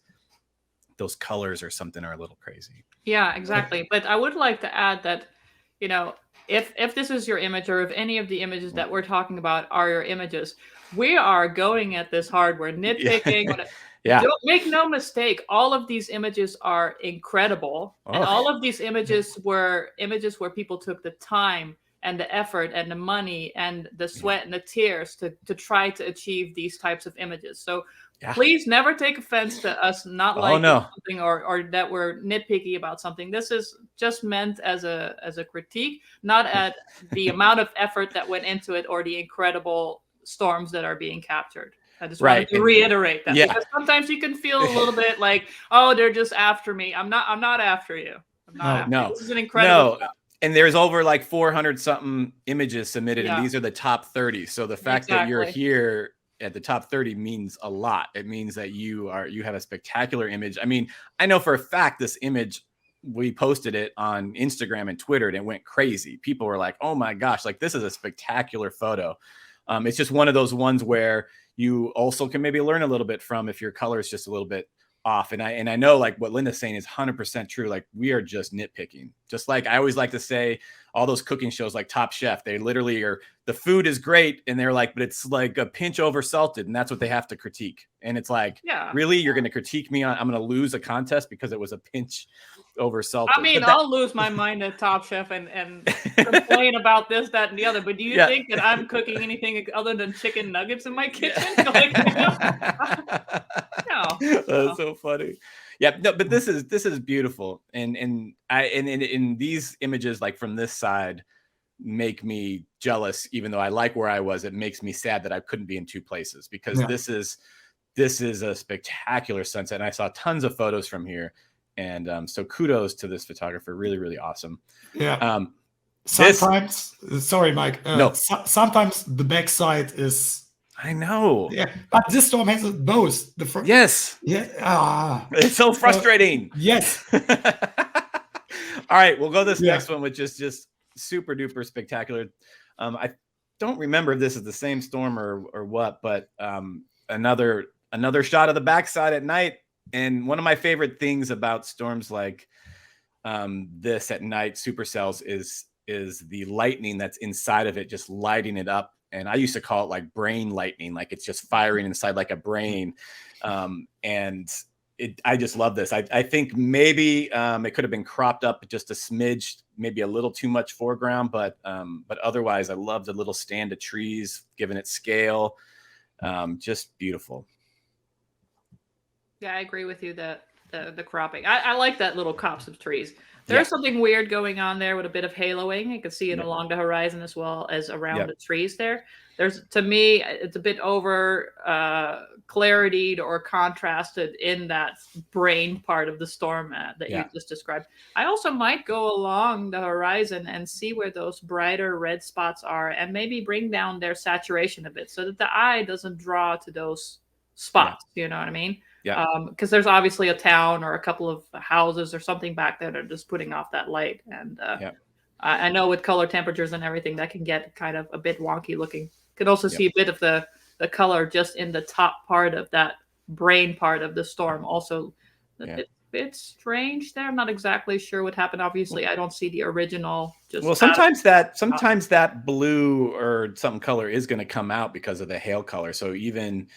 those colors or something are a little crazy. Yeah, exactly. But I would like to add that, if this is your image or if any of the images that we're talking about are your images, we are going at this hard. We're nitpicking. Don't make no mistake. All of these images are incredible. And all of these images were where people took the time and the effort and the money and the sweat and the tears to try to achieve these types of images. So please never take offense to us not liking something or that we're nitpicky about something. This is just meant as a critique, not at the amount of effort that went into it or the incredible storms that are being captured. I just wanted to reiterate that because sometimes you can feel a little bit like, oh, they're just after me. I'm not after you. I'm not after you. This is an incredible shot. And there's over like 400 something images submitted, and these are the top 30. So the fact that you're here at the top 30 means a lot. It means that you have a spectacular image. I mean, I know for a fact this image, we posted it on Instagram and Twitter and it went crazy. People were like, oh my gosh, like this is a spectacular photo. It's just one of those ones where you also can maybe learn a little bit from if your color is just a little bit off. And I know like what Linda's saying is 100% true. Like we are just nitpicking. Just like I always like to say, all those cooking shows like Top Chef, they literally are, the food is great. And they're like, but it's like a pinch over salted. And that's what they have to critique. And it's like, really, you're going to critique me on, I'm going to lose a contest because it was a pinch over salted. I mean, I'll lose my mind at Top Chef and complain about this, that, and the other. But do you think that I'm cooking anything other than chicken nuggets in my kitchen? Like, no. That's so funny. Yeah, no, but this is beautiful, and in these images, like from this side, make me jealous. Even though I like where I was, it makes me sad that I couldn't be in two places, because this is a spectacular sunset, and I saw tons of photos from here. And so kudos to this photographer. Really, really awesome. Yeah. Sometimes, sorry, Mike. No. Sometimes the backside is. I know. Yeah, but this storm has both. Yes. Yeah. It's so frustrating. Yes. All right, we'll go this next one, which is just super duper spectacular. I don't remember if this is the same storm or what, but another shot of the backside at night. And one of my favorite things about storms like this at night, supercells, is the lightning that's inside of it, just lighting it up. And I used to call it like brain lightning, like it's just firing inside like a brain. And I just love this. I think maybe it could have been cropped up just a smidge, maybe a little too much foreground, but otherwise I love the little stand of trees, given its scale. Just beautiful. Yeah, I agree with you that the cropping. I like that little copse of trees. There's something weird going on there with a bit of haloing. You can see it along the horizon as well as around the trees there. To me, it's a bit over clarityed or contrasted in that brain part of the storm that you just described. I also might go along the horizon and see where those brighter red spots are and maybe bring down their saturation a bit so that the eye doesn't draw to those spots. You know what I mean? Yeah. Because there's obviously a town or a couple of houses or something back there that are just putting off that light. And I know with color temperatures and everything, that can get kind of a bit wonky looking. You can also see a bit of the color just in the top part of that brain part of the storm. Also, a bit strange there. I'm not exactly sure what happened. Obviously, I don't see the original. Sometimes that blue or some color is going to come out because of the hail color. So even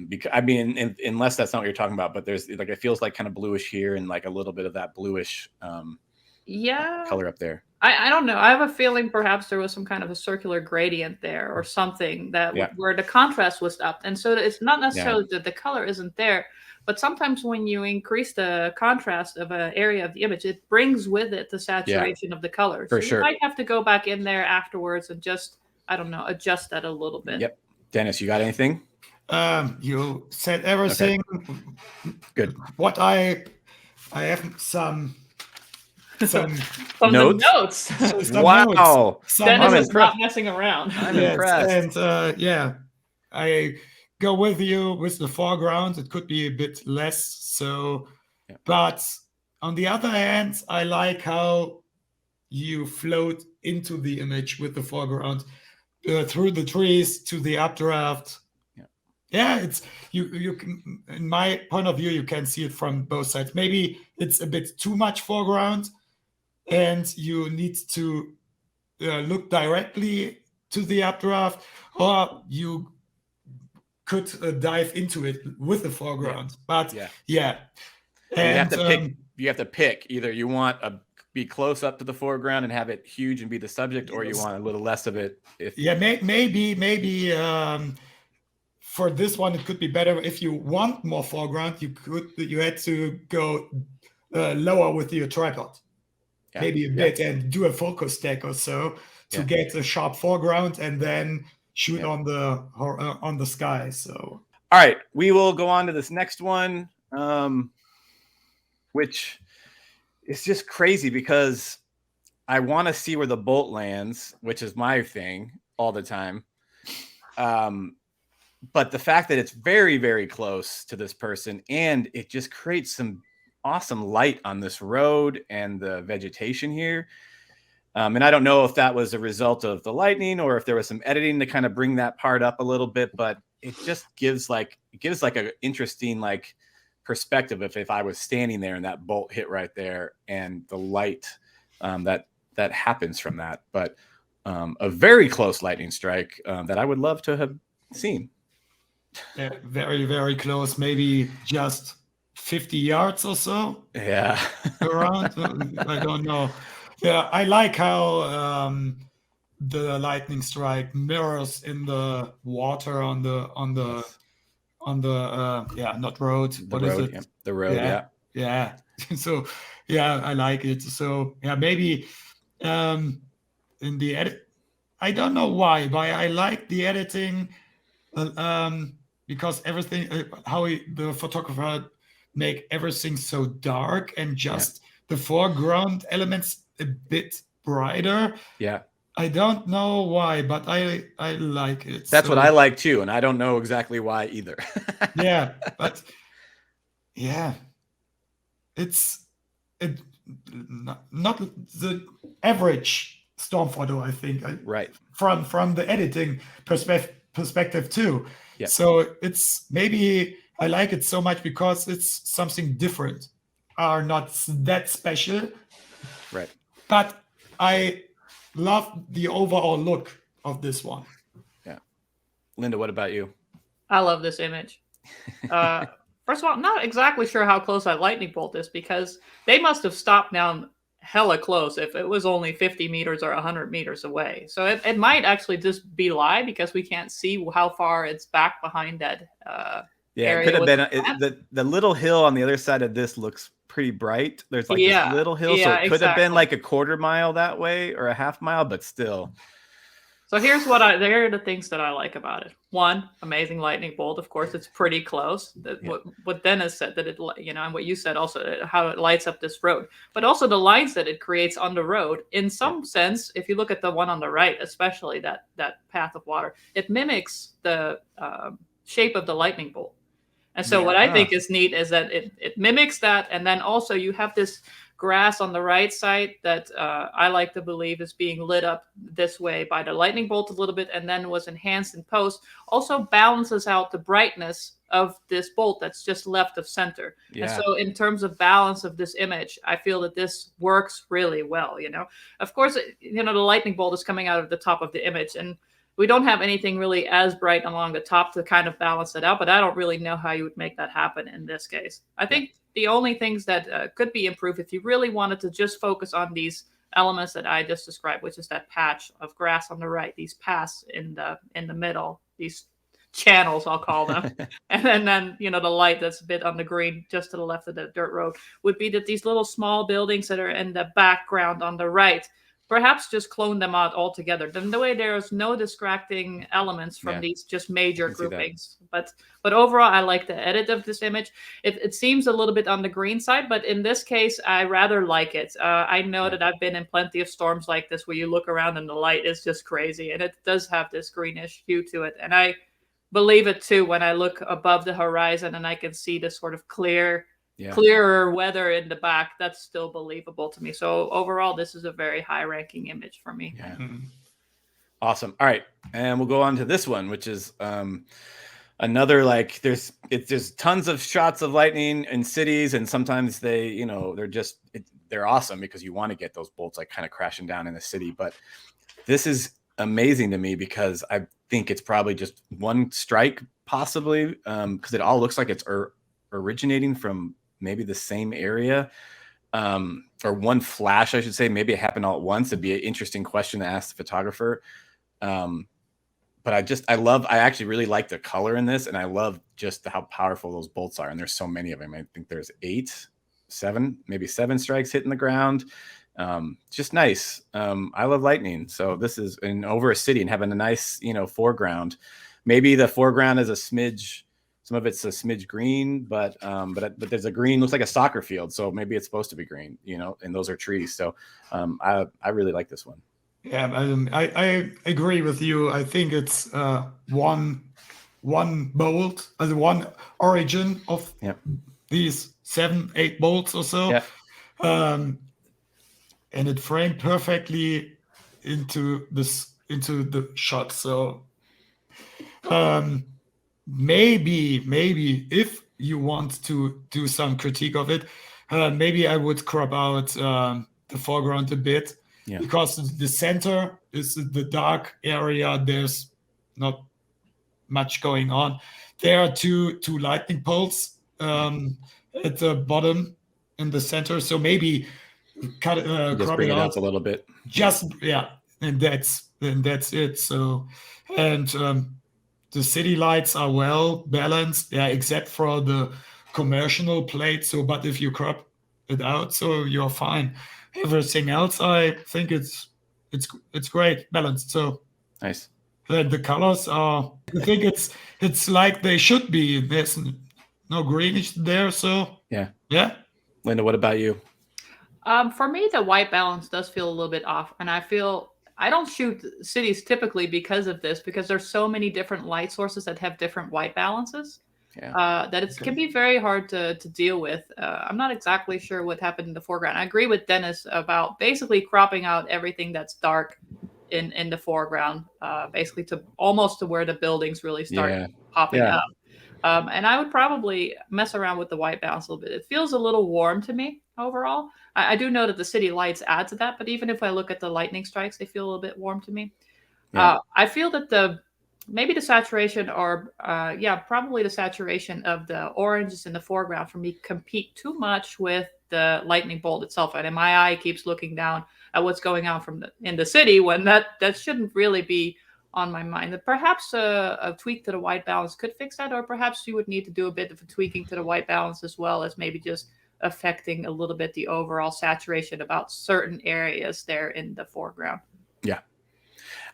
because I mean, unless that's not what you're talking about, but there's like it feels like kind of bluish here and like a little bit of that bluish color up there. I don't know. I have a feeling perhaps there was some kind of a circular gradient there or something where the contrast was up, and so it's not necessarily that the color isn't there. But sometimes when you increase the contrast of an area of the image, it brings with it the saturation of the color. So you might have to go back in there afterwards and just, I don't know, adjust that a little bit. Yep. Dennis, you got anything? You said everything. Okay. Good. What I have some notes. Some wow. Notes. Dennis is not messing around. I'm impressed. And I go with you with the foreground. It could be a bit less so, but on the other hand, I like how you float into the image with the foreground through the trees to the updraft. Yeah, it's you can, in my point of view, you can see it from both sides. Maybe it's a bit too much foreground and you need to look directly to the updraft, or you could dive into it with the foreground. But and you have to pick either you want to be close up to the foreground and have it huge and be the subject, or you want a little less of it. Maybe for this one it could be better if you want more foreground. You had to go lower with your tripod, maybe a bit, and do a focus stack or so to get a sharp foreground, and then shoot on the sky. So all right, we will go on to this next one, which is just crazy because I want to see where the bolt lands, which is my thing all the time. But the fact that it's very, very close to this person, and it just creates some awesome light on this road and the vegetation here. And I don't know if that was a result of the lightning or if there was some editing to kind of bring that part up a little bit, but it just gives like an interesting like perspective if I was standing there and that bolt hit right there and the light that happens from that. But a very close lightning strike that I would love to have seen. Very, very close. Maybe just 50 yards or so Yeah. around. I don't know. Yeah, I like how the lightning strike mirrors in the water on the not road. The What is road. it? Yeah. The road. Yeah, Yeah. yeah. So yeah, I like it. So yeah, maybe in the edit, I don't know why, but I like the editing because everything the photographer make everything so dark and just the foreground elements a bit brighter. Yeah. I don't know why, but I like it. That's what So, I like too, and I don't know exactly why either. yeah, but yeah, it's it not the average storm photo. I think Right. from the editing perspective too. Yeah. So it's maybe I like it so much because it's something different, are not that special, Right. but I love the overall look of this one. Yeah. Linda, what about you? I love this image. First of all, I'm not exactly sure how close that lightning bolt is because they must have stopped down hella close if it was only 50 meters or 100 meters away. So it might actually just be lie because we can't see how far it's back behind that Yeah, it area could have with been the little hill on the other side of this looks pretty bright. There's like Yeah, this little hill, so yeah, it could have been exactly. like a quarter mile that way or a half mile, but still. So here are the things that I like about it. One, amazing lightning bolt. Of course, it's pretty close. What Dennis said that it, and what you said also, how it lights up this road, but also the lines that it creates on the road. In some sense, if you look at the one on the right, especially that path of water, it mimics the shape of the lightning bolt. And so what I think is neat is that it mimics that, and then also you have this grass on the right side that I like to believe is being lit up this way by the lightning bolt a little bit and then was enhanced in post, also balances out the brightness of this bolt that's just left of center. Yeah. And so in terms of balance of this image, I feel that this works really well, Of course, the lightning bolt is coming out of the top of the image, and we don't have anything really as bright along the top to kind of balance it out, but I don't really know how you would make that happen in this case. I think the only things that could be improved if you really wanted to just focus on these elements that I just described, which is that patch of grass on the right, these paths in the middle, these channels, I'll call them, and then the light that's a bit on the green just to the left of the dirt road, would be that these little small buildings that are in the background on the right, perhaps just clone them out altogether. Then the way there's no distracting elements from these just major groupings. But overall, I like the edit of this image. It seems a little bit on the green side, but in this case, I rather like it. I know that I've been in plenty of storms like this where you look around and the light is just crazy, and it does have this greenish hue to it. And I believe it too when I look above the horizon and I can see this sort of clearer weather in the back. That's still believable to me. So overall, this is a very high-ranking image for me. Yeah. Awesome. All right, and we'll go on to this one, which is another there's tons of shots of lightning in cities, and sometimes they're awesome because you want to get those bolts kind of crashing down in the city. But this is amazing to me because I think it's probably just one strike, possibly, because it all looks like it's originating from maybe the same area, or one flash, I should say. Maybe it happened all at once. It'd be an interesting question to ask the photographer. But I actually really like the color in this, and I love just how powerful those bolts are. And there's so many of them. I think there's 7 strikes hitting the ground. Just nice. I love lightning. So this is over a city and having a nice, foreground. Maybe the foreground is a smidge. Some of it's a smidge green, but there's a green, looks like a soccer field. So maybe it's supposed to be green, and those are trees. So I really like this one. Yeah, I agree with you. I think it's one bolt, one origin of these 7-8 bolts or so. Yeah. And it framed perfectly into the shot. So maybe if you want to do some critique of it, maybe I would crop out the foreground a bit, because the center is the dark area. There's not much going on. There are two lightning bolts, and at the bottom in the center. So maybe Just crop bring it it out up a little bit. just and that's it. So and the city lights are well balanced, except for the commercial plate. So but if you crop it out, so you're fine. Everything else, I think it's great balanced. So Nice. the colors are, I think it's like they should be. There's no greenish there, so Yeah. Linda, what about you? For me, the white balance does feel a little bit off, and I feel I don't shoot cities typically because of this, because there's so many different light sources that have different white balances. That it can be very hard to deal with. I'm not exactly sure what happened in the foreground. I agree with Dennis about basically cropping out everything that's dark in the foreground, basically to almost to where the buildings really start popping up. And I would probably mess around with the white balance a little bit. It feels a little warm to me overall. I do know that the city lights add to that, but even if I look at the lightning strikes, they feel a little bit warm to me. I feel that maybe the saturation or probably the saturation of the oranges in the foreground for me compete too much with the lightning bolt itself. And my eye keeps looking down at what's going on in the city when that shouldn't really be on my mind. That perhaps a tweak to the white balance could fix that, or perhaps you would need to do a bit of a tweaking to the white balance as well as maybe just affecting a little bit the overall saturation about certain areas there in the foreground. Yeah.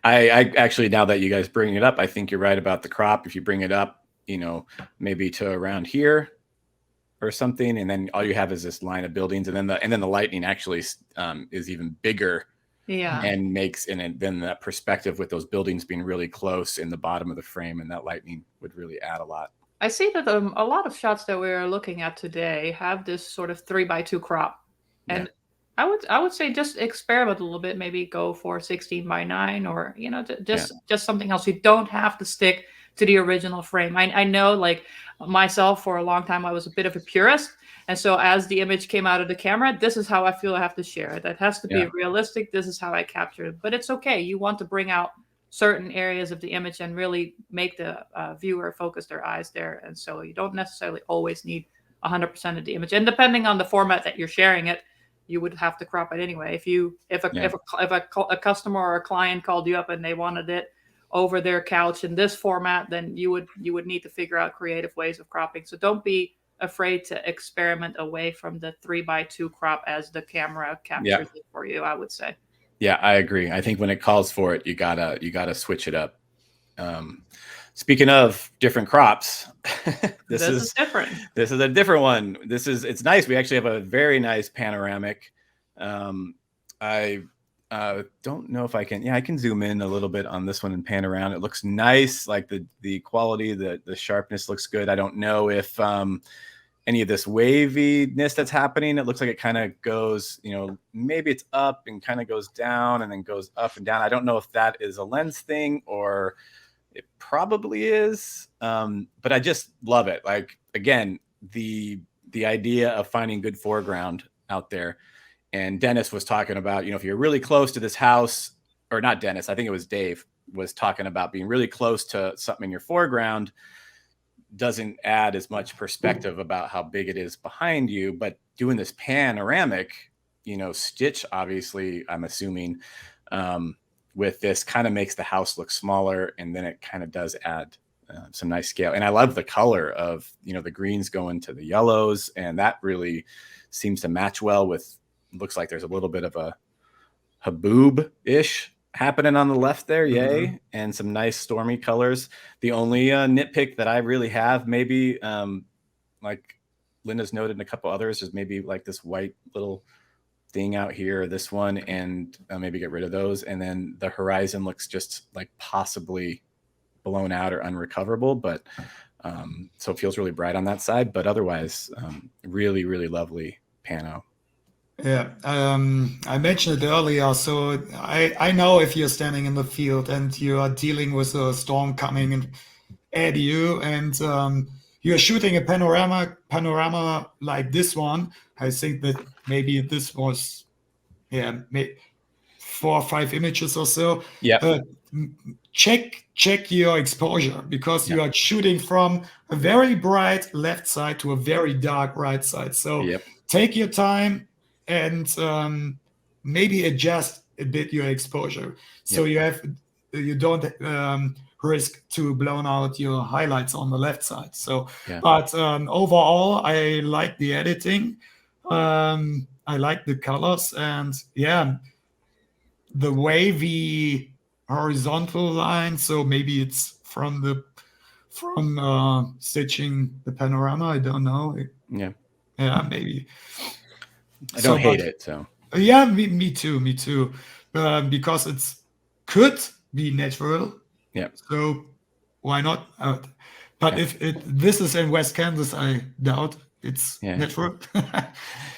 I actually, now that you guys bring it up, I think you're right about the crop. If you bring it up, maybe to around here or something, and then all you have is this line of buildings, and then the lightning actually is even bigger. And then that perspective with those buildings being really close in the bottom of the frame, and that lightning would really add a lot. I see that a lot of shots that we're looking at today have this sort of 3x2 crop, and I would say just experiment a little bit. Maybe go for 16:9, or just something else. You don't have to stick to the original frame. I know, like myself, for a long time I was a bit of a purist. And so as the image came out of the camera, this is how I feel I have to share it. That has to be realistic. This is how I capture it. But it's okay. You want to bring out certain areas of the image and really make the viewer focus their eyes there. And so you don't necessarily always need 100% of the image. And depending on the format that you're sharing it, you would have to crop it anyway. If a customer or a client called you up and they wanted it over their couch in this format, then you would need to figure out creative ways of cropping. So don't be afraid to experiment away from the 3x2 crop as the camera captures it for you, I would say. Yeah, I agree. I think when it calls for it, you gotta switch it up. Speaking of different crops, this is different. This is a different one. It's nice. We actually have a very nice panoramic. I don't know if I can. Yeah, I can zoom in a little bit on this one and pan around. It looks nice. Like the quality, the sharpness looks good. I don't know if any of this waviness that's happening. It looks like it kind of goes, maybe it's up and kind of goes down and then goes up and down. I don't know if that is a lens thing or it probably is. But I just love it. Like, again, the idea of finding good foreground out there. And Dennis was talking about, if you're really close to this house, or not Dennis, I think it was Dave, was talking about being really close to something in your foreground doesn't add as much perspective about how big it is behind you. But doing this panoramic, stitch, obviously, I'm assuming, with this kind of makes the house look smaller, and then it kind of does add some nice scale. And I love the color of, the greens going to the yellows, and that really seems to match well with, looks like there's a little bit of a haboob-ish happening on the left there, and some nice stormy colors. The only nitpick that I really have, maybe like Linda's noted and a couple others, is maybe like this white little thing out here, this one, and maybe get rid of those. And then the horizon looks just like possibly blown out or unrecoverable, but so it feels really bright on that side. But otherwise, really, really lovely pano. Yeah, I mentioned it earlier. So I know if you're standing in the field and you are dealing with a storm coming at you, and you're shooting a panorama like this one. I think that maybe this was, 4 or 5 images or so. Yeah. check your exposure, because you Yeah. are shooting from a very bright left side to a very dark right side. So Yep. take your time and maybe adjust a bit your exposure, so you don't risk to blown out your highlights on the left side. So, Yeah. but overall, I like the editing. I like the colors, and yeah, the wavy horizontal line. So maybe it's from stitching the panorama. I don't know. Yeah. Yeah, maybe. I don't hate but- it. So Yeah, me too. Because it's could be natural. yeah. So why not? But Yeah. if this is in West Kansas, I doubt it's Yeah. natural.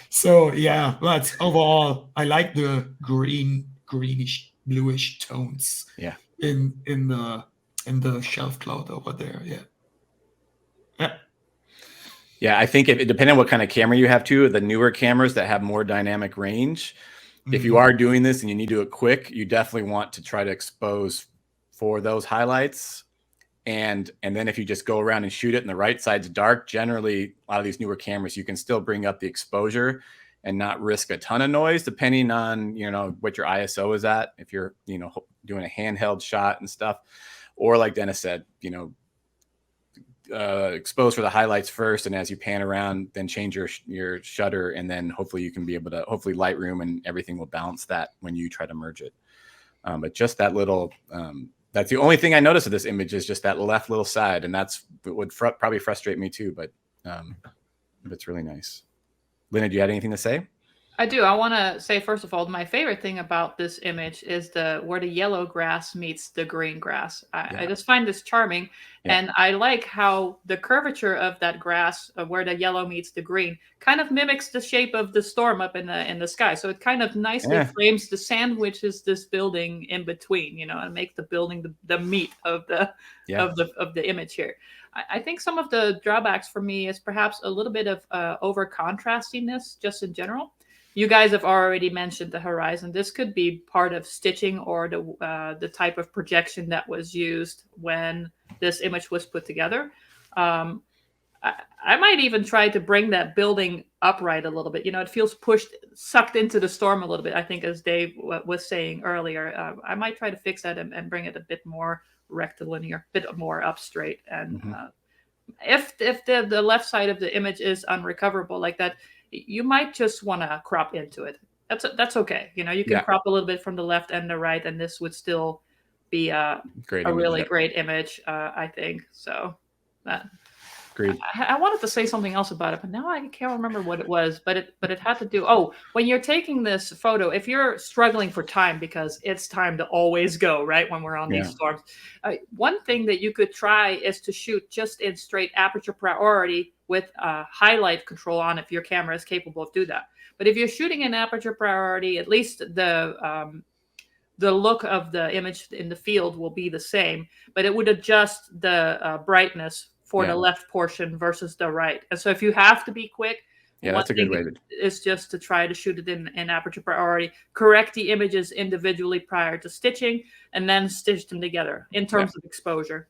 So yeah, but overall, I like the greenish, bluish tones. Yeah. In the shelf cloud over there. Yeah. Yeah. Yeah, I think it depending on what kind of camera you have too, the newer cameras that have more dynamic range, if you are doing this and you need to do it quick, you definitely want to try to expose for those highlights. And then if you just go around and shoot it and the right side's dark, generally a lot of these newer cameras, you can still bring up the exposure and not risk a ton of noise, depending on, what your ISO is at. If you're, doing a handheld shot and stuff, or like Dennis said, expose for the highlights first, and as you pan around, then change your shutter, and then hopefully you can be able to, hopefully Lightroom and everything will balance that when you try to merge it. But just that little, that's the only thing I noticed of this image, is just that left little side, and it would probably frustrate me too, but it's really nice. Lena, do you have anything to say? I do. I want to say, first of all, my favorite thing about this image is where the yellow grass meets the green grass. I just find this charming. Yeah. And I like how the curvature of that grass, where the yellow meets the green, kind of mimics the shape of the storm up in the sky. So it kind of nicely frames the sandwiches this building in between, and makes the building the meat of the image here. I think some of the drawbacks for me is perhaps a little bit of over contrastiness just in general. You guys have already mentioned the horizon. This could be part of stitching or the type of projection that was used when this image was put together. I might even try to bring that building upright a little bit. It feels sucked into the storm a little bit, I think, as Dave was saying earlier. I might try to fix that and bring it a bit more rectilinear, a bit more up straight. And if the left side of the image is unrecoverable like that, you might just want to crop into it. That's okay. You can crop a little bit from the left and the right, and this would still be a really great image, I think. So that. Agreed. I wanted to say something else about it, but now I can't remember what it was. But it had to do. Oh, when you're taking this photo, if you're struggling for time, because it's time to always go, right? When we're on these storms, one thing that you could try is to shoot just in straight aperture priority with highlight control on, if your camera is capable of doing that. But if you're shooting in aperture priority, at least the look of the image in the field will be the same, but it would adjust the brightness for the left portion versus the right. And so if you have to be quick, that's a good way is just to try to shoot it in aperture priority, correct the images individually prior to stitching, and then stitch them together in terms of exposure.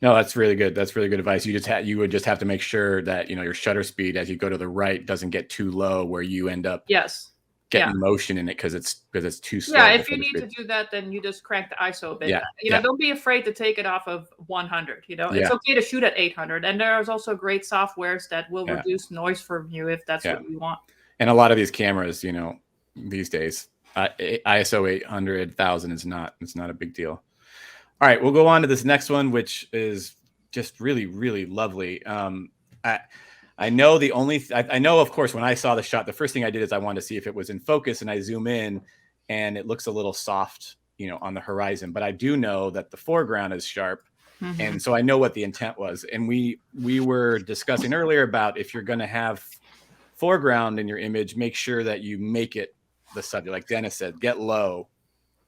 No, that's really good. That's really good advice. You would just have to make sure that your shutter speed as you go to the right doesn't get too low, where you end up getting motion in it because it's too slow. Yeah, if you need to do that, then you just crank the ISO a bit. Don't be afraid to take it off of 100. It's okay to shoot at 800, and there's also great softwares that will reduce noise from you if that's what you want. And a lot of these cameras, these days, ISO 800, 1000 is not a big deal. All right, we'll go on to this next one, which is just really, really lovely. I know I know, of course, when I saw the shot, the first thing I did is I wanted to see if it was in focus, and I zoom in and it looks a little soft, on the horizon, but I do know that the foreground is sharp. Mm-hmm. And so I know what the intent was. And we were discussing earlier about, if you're going to have foreground in your image, make sure that you make it the subject. Like Dennis said, get low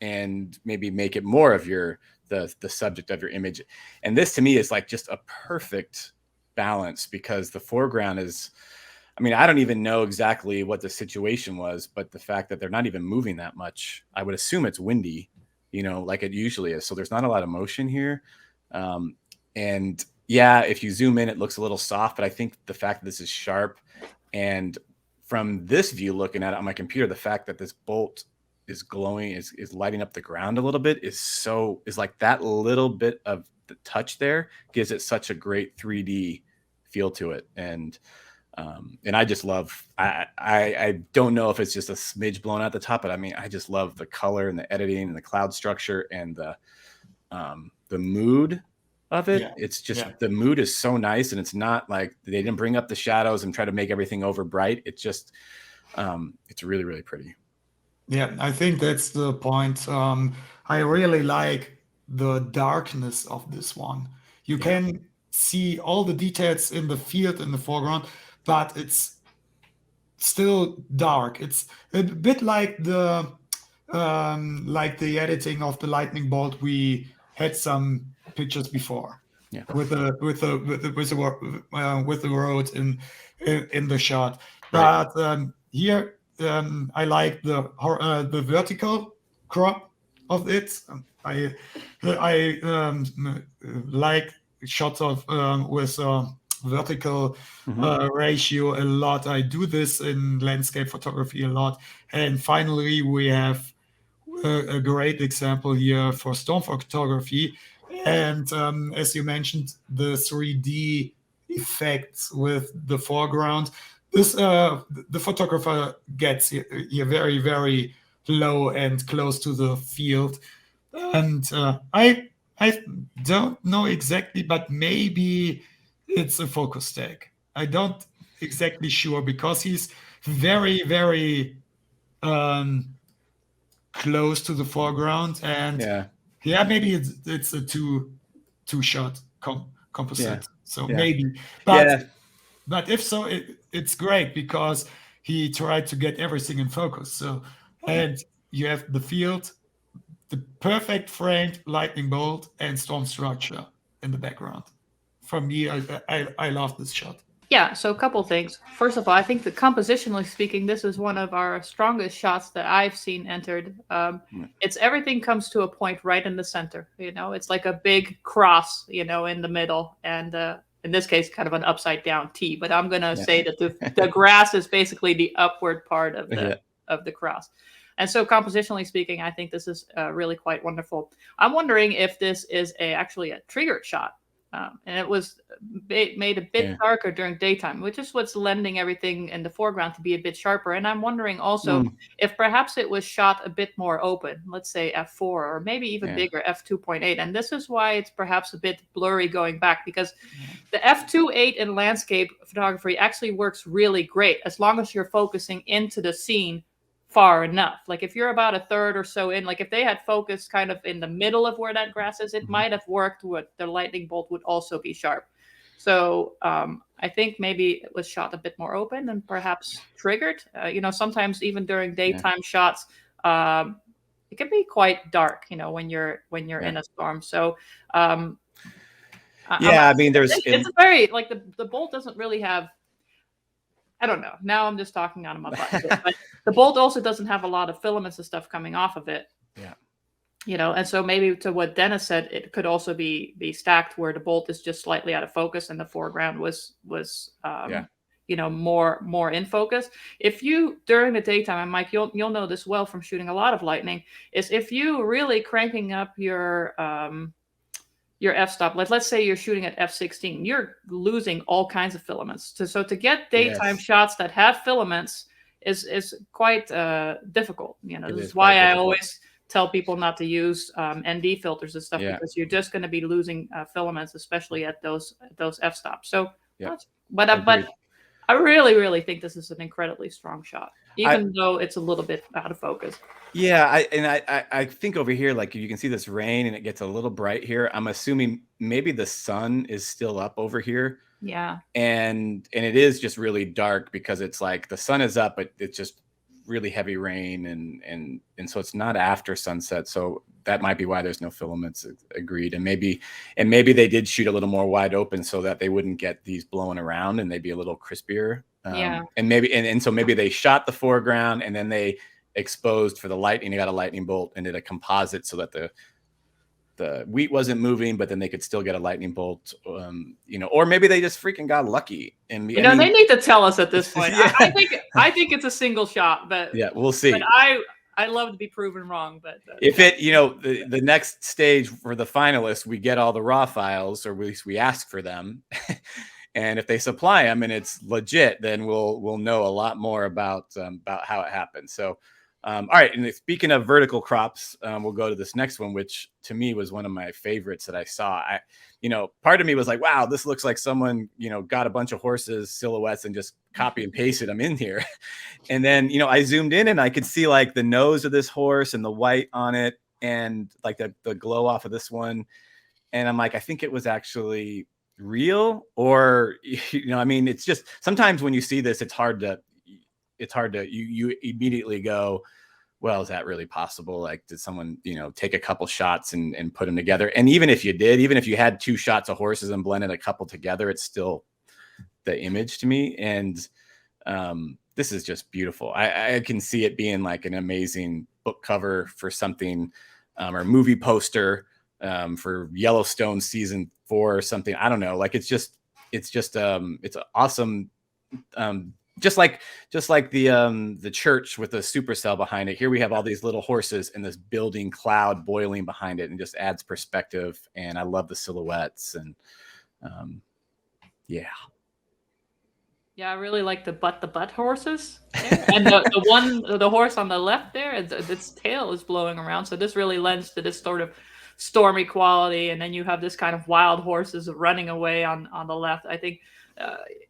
and maybe make it more of the subject of your image. And this to me is like just a perfect balance, because the foreground is, I don't even know exactly what the situation was, but the fact that they're not even moving that much, I would assume it's windy. you know, like it usually is. So there's not a lot of motion here. And yeah, if you zoom in, it looks a little soft, but I think the fact that this is sharp, and from this view looking at it on my computer, the fact that this bolt is glowing, is lighting up the ground a little bit, is like that little bit of the touch there gives it such a great 3D feel to it. And I just love, I don't know if it's just a smidge blown out the top, but I mean, I just love the color and the editing and the cloud structure and the mood of it. Yeah. It's just, the mood is so nice, and it's not like they didn't bring up the shadows and try to make everything over bright. It's just, it's really, really pretty. Yeah, I think that's the point. I really like the darkness of this one. You can see all the details in the field in the foreground, but it's still dark. It's a bit like the editing of the lightning bolt. We had some pictures before, with the road in the shot. But here, I like the vertical crop of it. I like shots of with vertical ratio a lot. I do this in landscape photography a lot. And finally, we have a great example here for storm photography. And as you mentioned, the 3D effects with the foreground. This the photographer gets here very, very low and close to the field. And I don't know exactly, but maybe it's a focus tag. I don't exactly sure, because he's very, very close to the foreground, and maybe it's a two shot composite. So maybe, but if so, it's great, because he tried to get everything in focus. So, and you have the field, the perfect framed lightning bolt, and storm structure in the background. For me, I love this shot. Yeah, so a couple things. First of all, I think that compositionally speaking, this is one of our strongest shots that I've seen entered. It's everything comes to a point right in the center. You know, it's like a big cross, you know, in the middle, and in this case, kind of an upside down T. But I'm gonna say that the grass is basically the upward part of the cross. And so compositionally speaking, I think this is really quite wonderful. I'm wondering if this is actually a triggered shot. And it was made a bit darker during daytime, which is what's lending everything in the foreground to be a bit sharper. And I'm wondering also if perhaps it was shot a bit more open, let's say f4 or maybe even bigger, f2.8. And this is why it's perhaps a bit blurry going back, because the f2.8 in landscape photography actually works really great as long as you're focusing into the scene far enough. Like if you're about a third or so in, like if they had focused kind of in the middle of where that grass is, it might have worked. What the lightning bolt would also be sharp. So I think maybe it was shot a bit more open and perhaps triggered. You know, sometimes even during daytime shots, it can be quite dark, you know, when you're in a storm. So I mean, it's a very, like the bolt doesn't really have, I don't know. Now I'm just talking out of my butt. But the bolt also doesn't have a lot of filaments and stuff coming off of it. Yeah. You know, and so maybe to what Dennis said, it could also be stacked where the bolt is just slightly out of focus and the foreground was you know, more in focus. If you during the daytime, and Mike, you'll know this well from shooting a lot of lightning, is if you really cranking up your f-stop, let's say you're shooting at f16, you're losing all kinds of filaments. So to get daytime shots that have filaments is quite difficult. You know, this is why I always tell people not to use ND filters and stuff, because you're just going to be losing filaments, especially at those f-stops. So, but I really, really think this is an incredibly strong shot, even though it's a little bit out of focus. Yeah, I think over here, like you can see this rain and it gets a little bright here. I'm assuming maybe the sun is still up over here. Yeah. And it is just really dark because it's like the sun is up, but it's just really heavy rain and so it's not after sunset. So that might be why there's no filaments. Agreed. And maybe they did shoot a little more wide open so that they wouldn't get these blowing around and they'd be a little crispier. And maybe and so maybe they shot the foreground and then they exposed for the lightning. You got a lightning bolt and did a composite so that the wheat wasn't moving, but then they could still get a lightning bolt, or maybe they just freaking got lucky. And they need to tell us at this point. Yeah. I think it's a single shot, but yeah, we'll see. But I love to be proven wrong, but if the next stage for the finalists, we get all the raw files, or at least we ask for them, and if they supply them and it's legit, then we'll know a lot more about how it happened. So, all right. And speaking of vertical crops, we'll go to this next one, which to me was one of my favorites that I saw. Part of me was like, wow, this looks like someone, got a bunch of horses silhouettes and just copy and pasted them in here. And then, I zoomed in and I could see like the nose of this horse and the white on it and like the glow off of this one. And I'm like, I think it was actually real, or, it's just sometimes when you see this, it's hard to you immediately go, well, is that really possible? Like, did someone, take a couple shots and put them together? And even if you had 2 shots of horses and blended a couple together, it's still the image to me. And this is just beautiful. I can see it being like an amazing book cover for something, or movie poster for Yellowstone season 4 or something. I don't know. Like, it's awesome. Just like the church with the supercell behind it. Here we have all these little horses and this building cloud boiling behind it, and just adds perspective. And I love the silhouettes, and yeah. Yeah, I really like the butt horses there. And the horse on the left there, its tail is blowing around. So this really lends to this sort of stormy quality. And then you have this kind of wild horses running away on the left. I think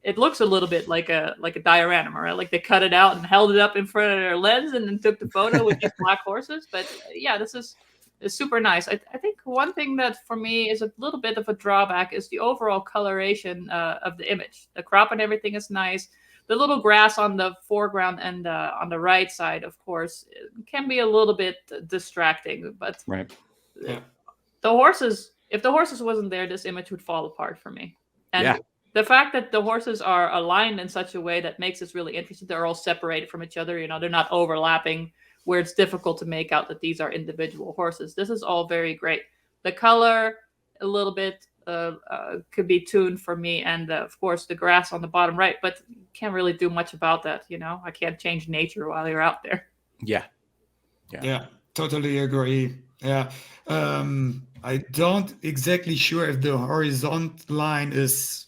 it looks a little bit like a diorama, right? Like they cut it out and held it up in front of their lens and then took the photo with these black horses. But yeah, this is super nice. I think one thing that for me is a little bit of a drawback is the overall coloration of the image. The crop and everything is nice. The little grass on the foreground and on the right side, of course, can be a little bit distracting. But right. Yeah. If the horses wasn't there, this image would fall apart for me. And the fact that the horses are aligned in such a way that makes this really interesting. They're all separated from each other. They're not overlapping, where it's difficult to make out that these are individual horses. This is all very great. The color, a little bit could be tuned for me. And of course, the grass on the bottom right, but can't really do much about that. I can't change nature while you're out there. Yeah. Yeah, totally agree. Yeah. I don't exactly sure if the horizontal line is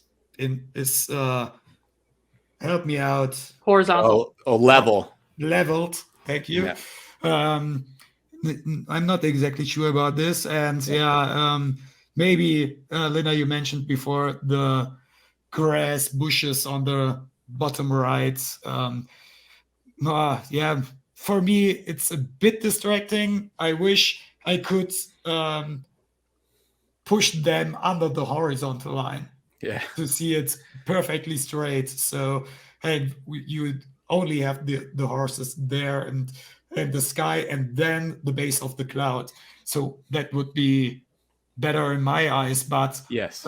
help me out. Horizontal. Level. Leveled. Thank you. Yeah. I'm not exactly sure about this. And maybe, Lina, you mentioned before the grass bushes on the bottom right. For me, it's a bit distracting. I wish I could push them under the horizontal line to see it perfectly straight. So you only have the horses there and the sky and then the base of the cloud. So that would be better in my eyes, but yes,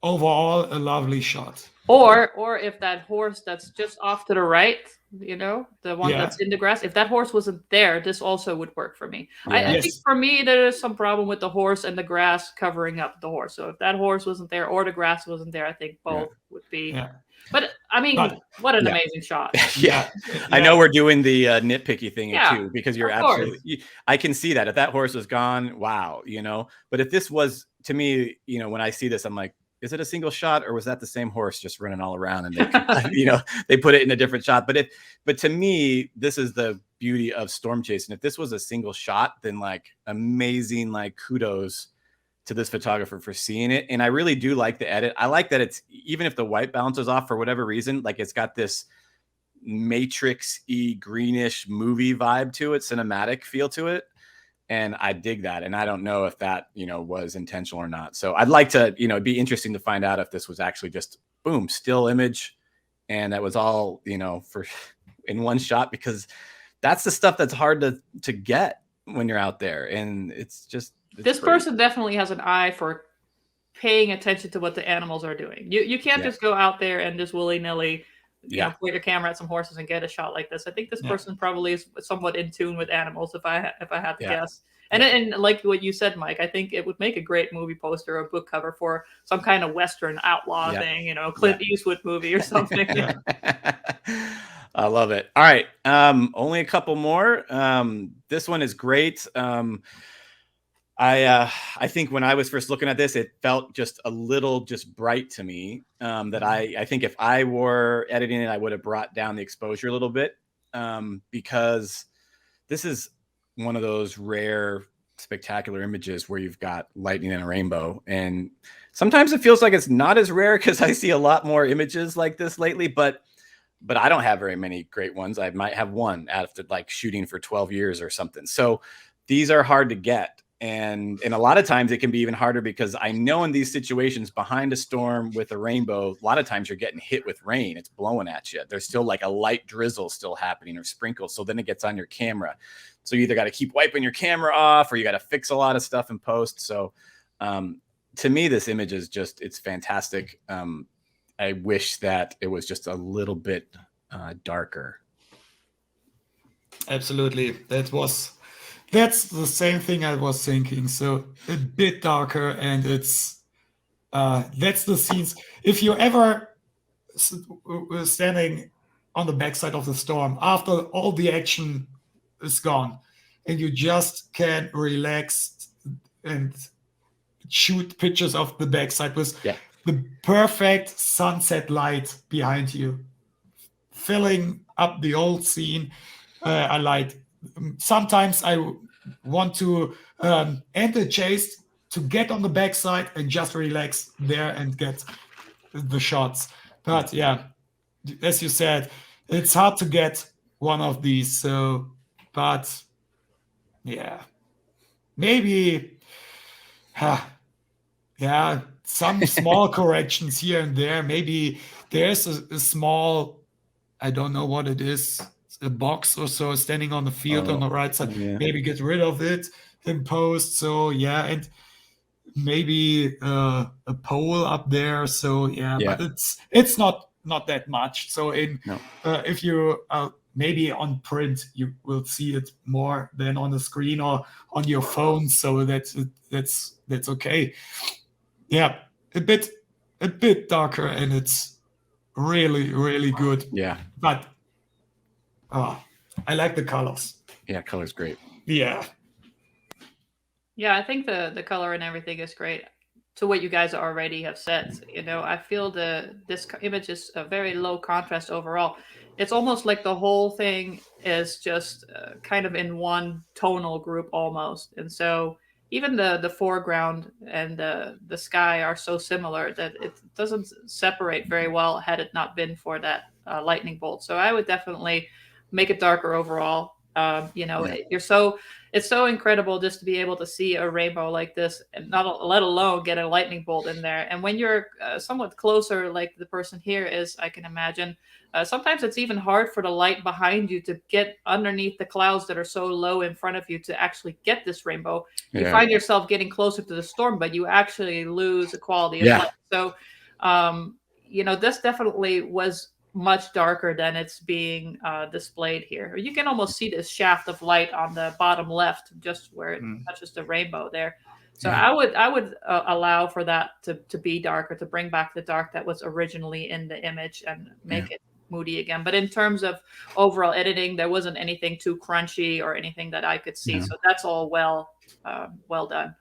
overall a lovely shot. Or if that horse that's just off to the right, the one that's in the grass, if that horse wasn't there, this also would work for me. I think for me, there is some problem with the horse and the grass covering up the horse. So if that horse wasn't there or the grass wasn't there, I think both would be. Yeah. But I mean, what an amazing shot. I know we're doing the nitpicky thing too, because you're absolutely, I can see that if that horse was gone, wow, but if this was, to me, when I see this, I'm like, is it a single shot or was that the same horse just running all around and they, they put it in a different shot? But to me, this is the beauty of storm chase. And if this was a single shot, then like amazing, like kudos to this photographer for seeing it. And I really do like the edit. I like that it's, even if the white bounces off for whatever reason, like it's got this Matrix-y greenish movie vibe to it, cinematic feel to it. And I dig that. And I don't know if that, was intentional or not. So I'd like to, it'd be interesting to find out if this was actually just boom, still image. And that was all, for in one shot, because that's the stuff that's hard to get when you're out there. And it's just, this person definitely has an eye for paying attention to what the animals are doing. You can't just go out there and just willy-nilly point your camera at some horses and get a shot like this. I think this person probably is somewhat in tune with animals, if I had to guess. And like what you said, Mike, I think it would make a great movie poster or book cover for some kind of Western outlaw thing, you know, Clint Eastwood movie or something. I love it. All right. Only a couple more. This one is great. I think when I was first looking at this, it felt just a little just bright to me. That I think if I were editing it, I would have brought down the exposure a little bit, because this is one of those rare, spectacular images where you've got lightning and a rainbow. And sometimes it feels like it's not as rare because I see a lot more images like this lately, but I don't have very many great ones. I might have one after like shooting for 12 years or something. So these are hard to get. And a lot of times it can be even harder because I know in these situations behind a storm with a rainbow, a lot of times you're getting hit with rain. It's blowing at you. There's still like a light drizzle still happening or sprinkles. So then it gets on your camera. So you either got to keep wiping your camera off or you got to fix a lot of stuff in post. So to me, this image is just, it's fantastic. I wish that it was just a little bit darker. Absolutely. That's the same thing I was thinking. So a bit darker, and it's that's the scenes. If you're ever standing on the backside of the storm after all the action is gone, and you just can relax and shoot pictures of the backside with the perfect sunset light behind you, filling up the old scene. I like. Sometimes I want to end the chase to get on the backside and just relax there and get the shots. But yeah, as you said, it's hard to get one of these. So, but yeah, maybe, some small corrections here and there. Maybe there's a small, I don't know what it is, a box or so standing on the field on the right side. Maybe get rid of it in post. So and maybe a pole up there. So but it's not that much. So if you maybe on print, you will see it more than on the screen or on your phone. So that's okay. Yeah, a bit darker, and it's really, really good. Yeah, but I like the colors. Yeah, color's great. Yeah, I think the color and everything is great. To what you guys already have said, you know, I feel this image is a very low contrast overall. It's almost like the whole thing is just kind of in one tonal group almost, and so even the foreground and the sky are so similar that it doesn't separate very well had it not been for that lightning bolt. So I would definitely make it darker overall. It's so incredible just to be able to see a rainbow like this, and not let alone get a lightning bolt in there. And when you're somewhat closer, like the person here is, I can imagine, sometimes it's even hard for the light behind you to get underneath the clouds that are so low in front of you to actually get this rainbow. You find yourself getting closer to the storm, but you actually lose the quality of light. So, this definitely was much darker than it's being displayed here. You can almost see this shaft of light on the bottom left, just where it touches the rainbow there. So I would allow for that to be darker, to bring back the dark that was originally in the image and make it moody again. But in terms of overall editing, there wasn't anything too crunchy or anything that I could see. So that's all well done.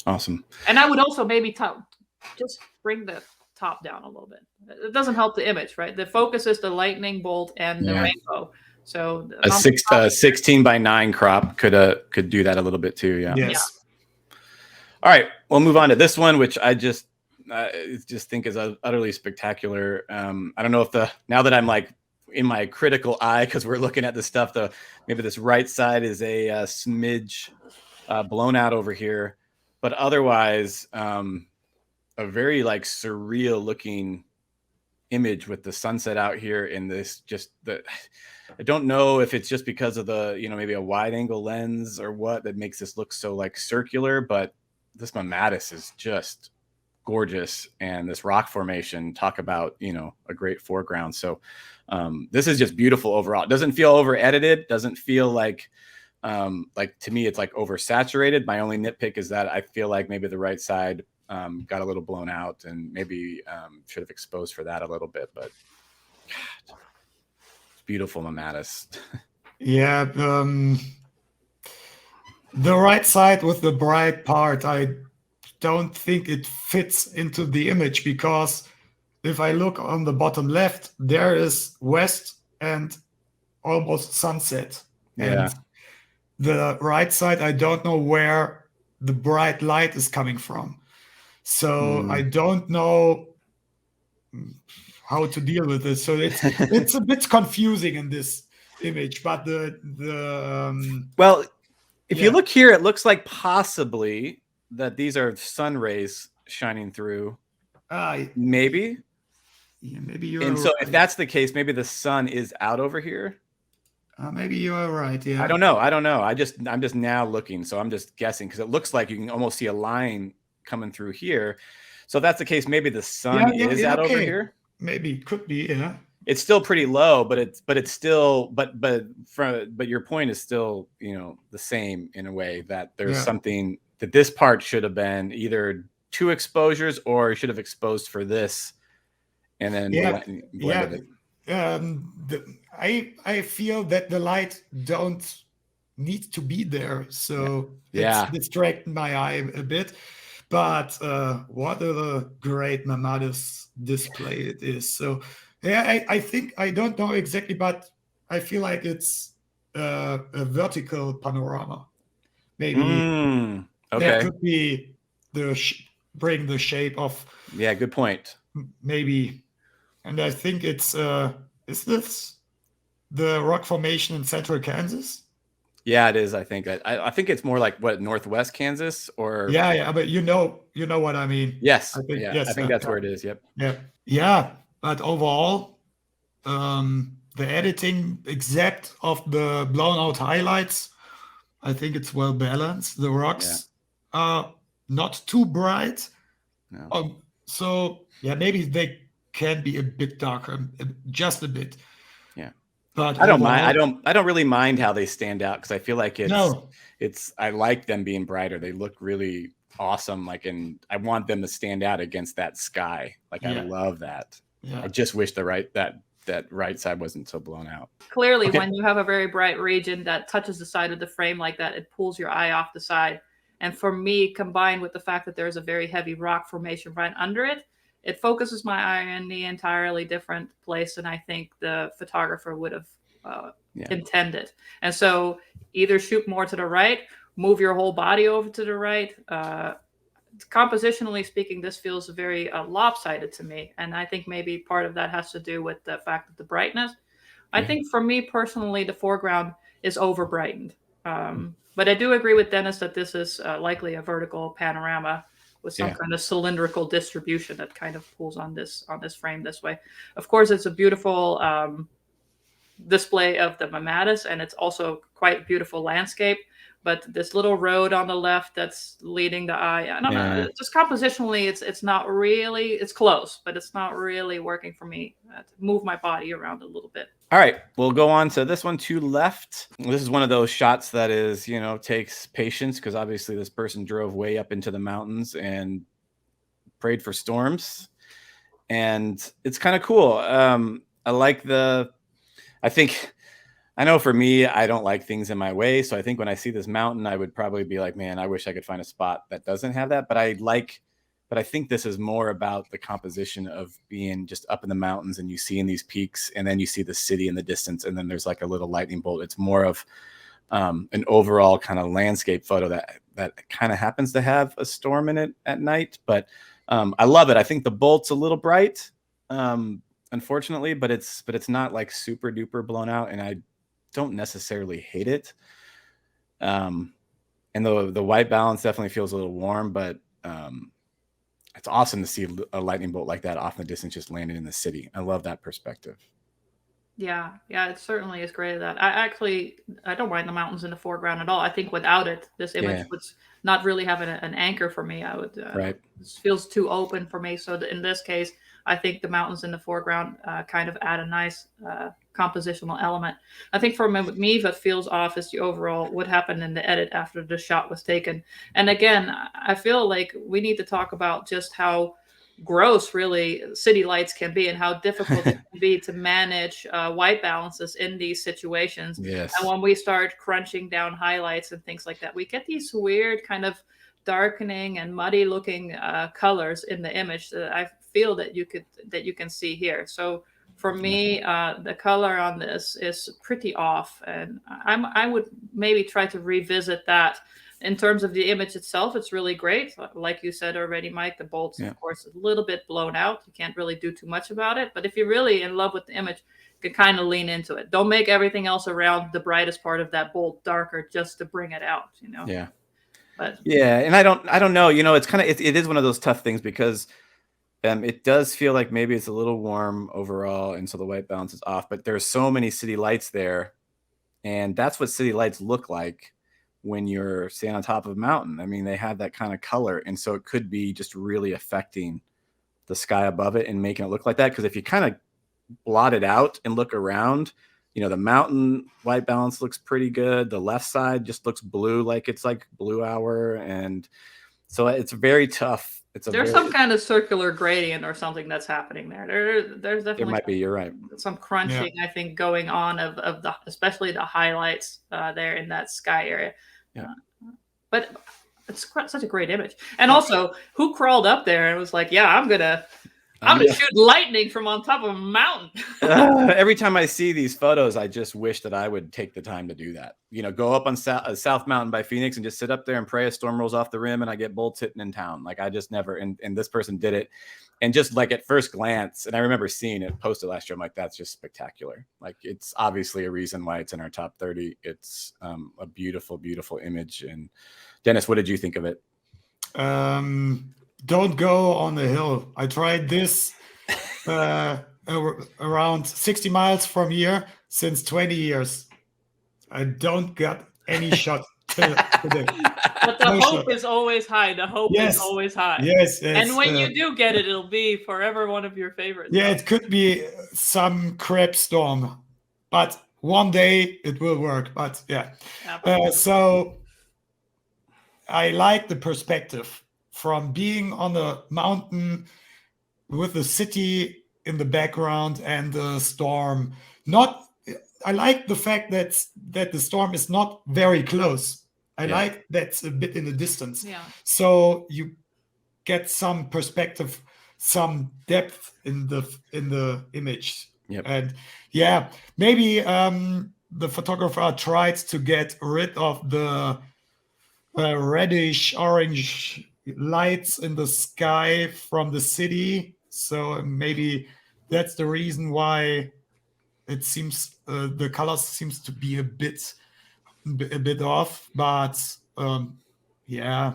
Awesome. And I would also maybe just bring the top down a little bit. It doesn't help the image, right? The focus is the lightning bolt and the rainbow. So a 16 by 9 crop could do that a little bit too. Yes. All right, we'll move on to this one, which I just think is utterly spectacular. I don't know if now that I'm like in my critical eye, because we're looking at the stuff, maybe this right side is a smidge blown out over here, but otherwise a very like surreal looking image with the sunset out here in this. I don't know if it's just because of the maybe a wide angle lens or what that makes this look so like circular, but this Mattis is just gorgeous, and this rock formation, talk about, you know, a great foreground. So this is just beautiful overall. It doesn't feel over edited, doesn't feel like to me it's like oversaturated. My only nitpick is that I feel like maybe the right side got a little blown out, and maybe should have exposed for that a little bit, but God, it's beautiful Mamatis. Yeah, the right side with the bright part, I don't think it fits into the image, because if I look on the bottom left, there is west and almost sunset. Yeah. And the right side, I don't know where the bright light is coming from. So I don't know how to deal with it. So it's a bit confusing in this image, but well, if you look here, it looks like possibly that these are sun rays shining through. Maybe. Yeah, maybe you're and so if that's the case, maybe the sun is out over here. Maybe you are right. Yeah. I don't know. I'm just now looking, so I'm just guessing, because it looks like you can almost see a line coming through here. So if that's the case, maybe the sun is out over here. Maybe it could be. Yeah. It's still pretty low, but it's still but your point is still, you know, the same in a way, that there's something that this part should have been either 2 exposures, or should have exposed for this, and then blended it. I feel that the light don't need to be there, so it's distracting my eye a bit. But what a great Mamatis display it is. So yeah, I think, I don't know exactly, but I feel like it's a vertical panorama. Maybe that could be bring the shape of. Yeah, good point. Maybe, and I think it's is this the rock formation in central Kansas? Yeah, it is. I think it's more like what, northwest Kansas, or yeah, but you know what I mean. Yes, I think, I think that's where it is. Yep. Yeah. But overall, the editing, except of the blown out highlights, I think it's well balanced. The rocks are not too bright. No. So yeah, maybe they can be a bit darker, just a bit. Yeah. But I don't mind. I don't really mind how they stand out, because I feel like I like them being brighter. They look really awesome. And I want them to stand out against that sky. I love that. Yeah. I just wish that right side wasn't so blown out. Clearly, when you have a very bright region that touches the side of the frame like that, it pulls your eye off the side. And for me, combined with the fact that there's a very heavy rock formation right under it, it focuses my eye in the entirely different place than I think the photographer would have intended. And so either shoot more to the right, move your whole body over to the right. Compositionally speaking, this feels very lopsided to me. And I think maybe part of that has to do with the fact of the brightness. I think for me personally, the foreground is over brightened. But I do agree with Dennis that this is likely a vertical panorama with some kind of cylindrical distribution that kind of pulls on this frame this way. Of course, it's a beautiful display of the Mamatis, and it's also quite beautiful landscape. But this little road on the left that's leading the eye, I don't know. Just compositionally, it's not really. It's close, but it's not really working for me to move my body around a little bit. All right, we'll go on to this one to left. This is one of those shots that is, takes patience, because obviously this person drove way up into the mountains and prayed for storms, and it's kind of cool. I know for me, I don't like things in my way. So I think when I see this mountain, I would probably be like, man, I wish I could find a spot that doesn't have that. But I think this is more about the composition of being just up in the mountains, and you see in these peaks, and then you see the city in the distance, and then there's like a little lightning bolt. It's more of an overall kind of landscape photo that kind of happens to have a storm in it at night. But I love it. I think the bolt's a little bright, unfortunately, but it's not like super duper blown out, and I don't necessarily hate it. And the white balance definitely feels a little warm, but it's awesome to see a lightning bolt like that off in the distance just landing in the city. I love that perspective. Yeah, yeah, it certainly is great at that. I don't mind the mountains in the foreground at all. I think without it, this image Yeah. would not really have an anchor for me. Right. This feels too open for me. So in this case, I think the mountains in the foreground kind of add a nice compositional element. I think for me, what feels off is the overall what happened in the edit after the shot was taken. And again, I feel like we need to talk about just how gross really city lights can be and how difficult it can be to manage white balances in these situations. Yes. And when we start crunching down highlights and things like that, we get these weird kind of darkening and muddy looking colors in the image that I feel that you can see here. So for me, the color on this is pretty off, and I would maybe try to revisit that. In terms of the image itself, it's really great. Like you said already, Mike, the bolts, of course, a little bit blown out. You can't really do too much about it. But if you're really in love with the image, you can kind of lean into it. Don't make everything else around the brightest part of that bolt darker just to bring it out, you know? Yeah. But yeah, and I don't know. You know, it's kind of it is one of those tough things because it does feel like maybe it's a little warm overall, and so the white balance is off. But there's so many city lights there, and that's what city lights look like when you're standing on top of a mountain. I mean, they have that kind of color, and so it could be just really affecting the sky above it and making it look like that. Because if you kind of blot it out and look around, you know, the mountain white balance looks pretty good. The left side just looks blue, like it's like blue hour, and so it's very tough. there's some kind of circular gradient or something that's happening there. There's definitely There might be. You're right. some crunching, I think, going on of the especially the highlights there in that sky area. Yeah. But it's such a great image. And also, who crawled up there and was like, "Yeah, I'm gonna shoot lightning from on top of a mountain." Every time I see these photos, I just wish that I would take the time to do that. You know, go up on South Mountain by Phoenix and just sit up there and pray a storm rolls off the rim and I get bolts hitting in town. Like I just never, and this person did it. And just like at first glance, and I remember seeing it posted last year, I'm like, that's just spectacular. Like it's obviously a reason why it's in our top 30. It's a beautiful, beautiful image. And Dennis, what did you think of it? Don't go on the hill. I tried this around 60 miles from here since 20 years. I don't got any shot today. But the hope is always high. The hope is always high. Yes. And when you do get it, it'll be forever one of your favorites. Yeah, it could be some crap storm, but one day it will work. But yeah. So I like the perspective from being on a mountain with the city in the background and the storm. I like the fact that the storm is not very close. I like that's a bit in the distance. Yeah. So you get some perspective, some depth in the image. Yep. And yeah, maybe the photographer tried to get rid of the reddish orange lights in the sky from the city. So maybe that's the reason why it seems the colors seems to be a bit off, but yeah,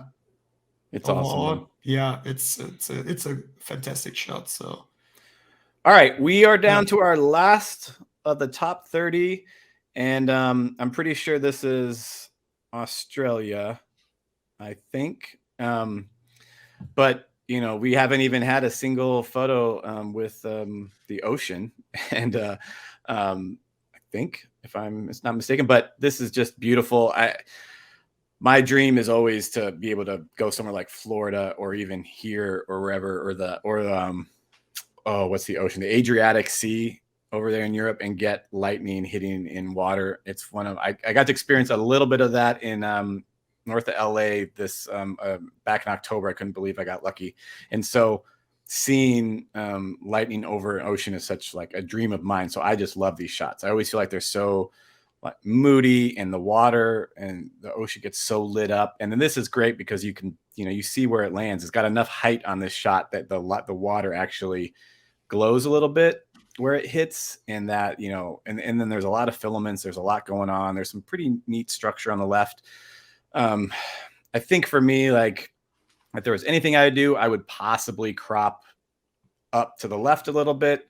it's awesome. Yeah, it's a fantastic shot. So all right, we are down to our last of the top 30, and I'm pretty sure this is Australia, I think. But you know, we haven't even had a single photo with the ocean, and I think, if I'm not mistaken, but this is just beautiful. My dream is always to be able to go somewhere like Florida or even here or wherever, what's the ocean? The Adriatic Sea over there in Europe, and get lightning hitting in water. It's I got to experience a little bit of that in north of LA this back in October. I couldn't believe I got lucky. And so seeing lightning over an ocean is such like a dream of mine. So I just love these shots. I always feel like they're so like moody, and the water and the ocean gets so lit up. And then this is great because you can, you see where it lands. It's got enough height on this shot that the water actually glows a little bit where it hits, and that, and then there's a lot of filaments. There's a lot going on. There's some pretty neat structure on the left. I think for me, like, if there was anything I would do, I would possibly crop up to the left a little bit.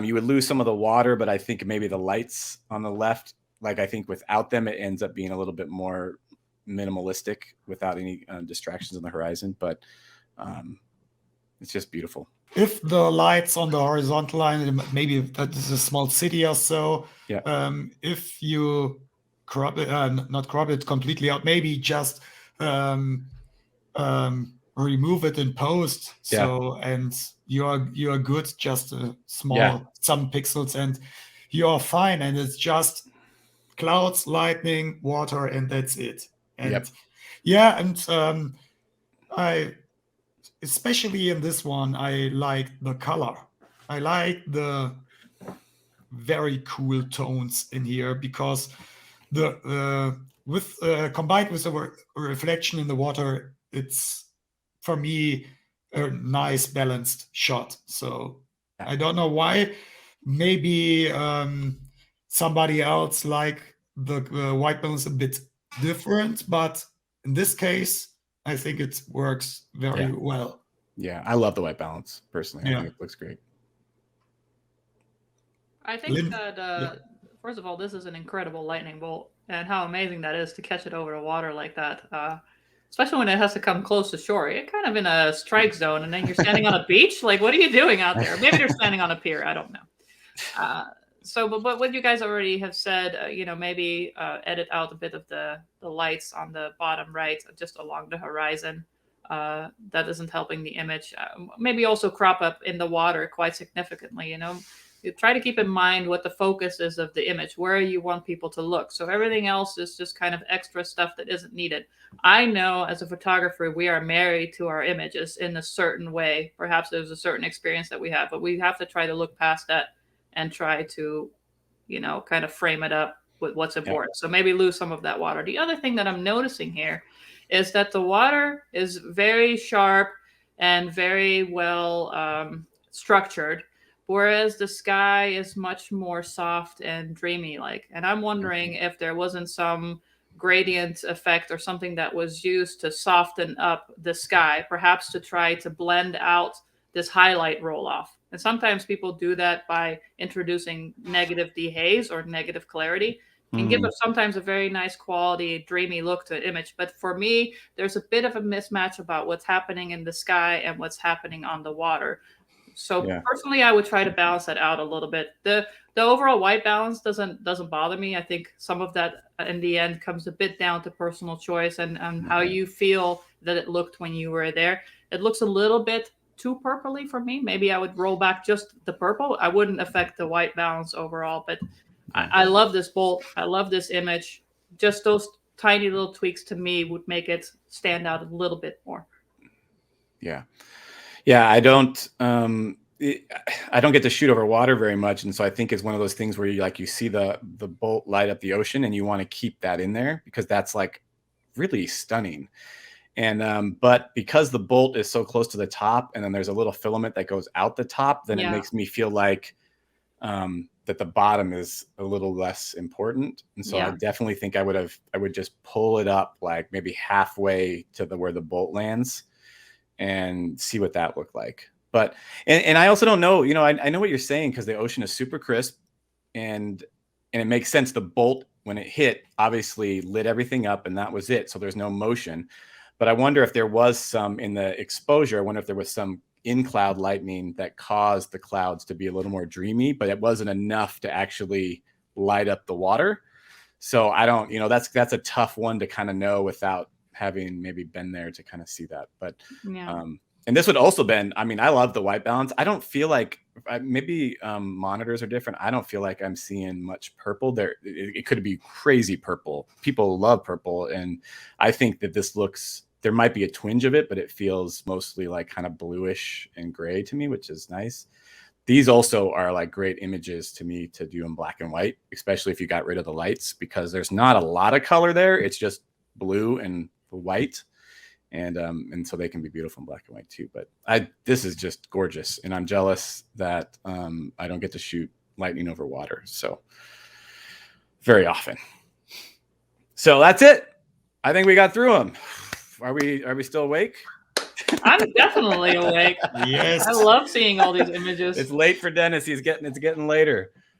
You would lose some of the water, but I think maybe the lights on the left, like I think without them, it ends up being a little bit more minimalistic without any distractions on the horizon. But it's just beautiful. If the lights on the horizontal line, maybe that is a small city or so. Yeah. If you crop it, not crop it completely out, maybe just remove it in post. So and you are good. Just a small some pixels, and you are fine. And it's just clouds, lightning, water, and that's it. And and I. Especially in this one, I like the color. I like the very cool tones in here because the with combined with the reflection in the water, it's for me a nice balanced shot. So I don't know why. Maybe somebody else like the white balance a bit different, but in this case, I think it works very well. Yeah, I love the white balance personally. I think it looks great. I think that first of all, this is an incredible lightning bolt, and how amazing that is to catch it over the water like that. Especially when it has to come close to shore. You're kind of in a strike zone, and then you're standing on a beach. Like, what are you doing out there? Maybe they're standing on a pier. I don't know. But what you guys already have said, maybe edit out a bit of the lights on the bottom right, just along the horizon. That isn't helping the image. Maybe also crop up in the water quite significantly. You try to keep in mind what the focus is of the image, where you want people to look. So everything else is just kind of extra stuff that isn't needed. I know as a photographer, we are married to our images in a certain way. Perhaps there's a certain experience that we have, but we have to try to look past that and try to, kind of frame it up with what's important. So maybe lose some of that water. The other thing that I'm noticing here is that the water is very sharp and very well structured, whereas the sky is much more soft and dreamy like. And I'm wondering if there wasn't some gradient effect or something that was used to soften up the sky, perhaps to try to blend out this highlight roll off. And sometimes people do that by introducing negative dehaze or negative clarity and give us sometimes a very nice quality, dreamy look to an image. But for me, there's a bit of a mismatch about what's happening in the sky and what's happening on the water. So personally, I would try to balance that out a little bit. The overall white balance doesn't bother me. I think some of that in the end comes a bit down to personal choice and how you feel that it looked when you were there. It looks a little bit too purpley for me. Maybe I would roll back just the purple. I wouldn't affect the white balance overall, but I love this bolt. I love this image. Just those tiny little tweaks to me would make it stand out a little bit more. Yeah. I don't get to shoot over water very much, and so I think it's one of those things where you see the bolt light up the ocean, and you want to keep that in there because that's like really stunning. And but because the bolt is so close to the top, and then there's a little filament that goes out the top, then it makes me feel like that the bottom is a little less important. And so I definitely think I would just pull it up like maybe halfway to where the bolt lands and see what that looked like. But and I also don't know, I know what you're saying because the ocean is super crisp and it makes sense. The bolt, when it hit, obviously lit everything up and that was it. So there's no motion. But I wonder if there was some in the exposure. I wonder if there was some in-cloud lightning that caused the clouds to be a little more dreamy, but it wasn't enough to actually light up the water. So I don't, that's a tough one to kind of know without having maybe been there to kind of see that. But and this would also been, I love the white balance. I don't feel like maybe monitors are different. I don't feel like I'm seeing much purple there. It could be crazy purple. People love purple. And I think that this there might be a twinge of it, but it feels mostly like kind of bluish and gray to me, which is nice. These also are like great images to me to do in black and white, especially if you got rid of the lights, because there's not a lot of color there. It's just blue and white. And so they can be beautiful in black and white too. But this is just gorgeous. And I'm jealous that I don't get to shoot lightning over water so very often. So that's it. I think we got through them. Are we still awake? I'm definitely awake. Yes. I love seeing all these images. It's late for Dennis. It's getting later.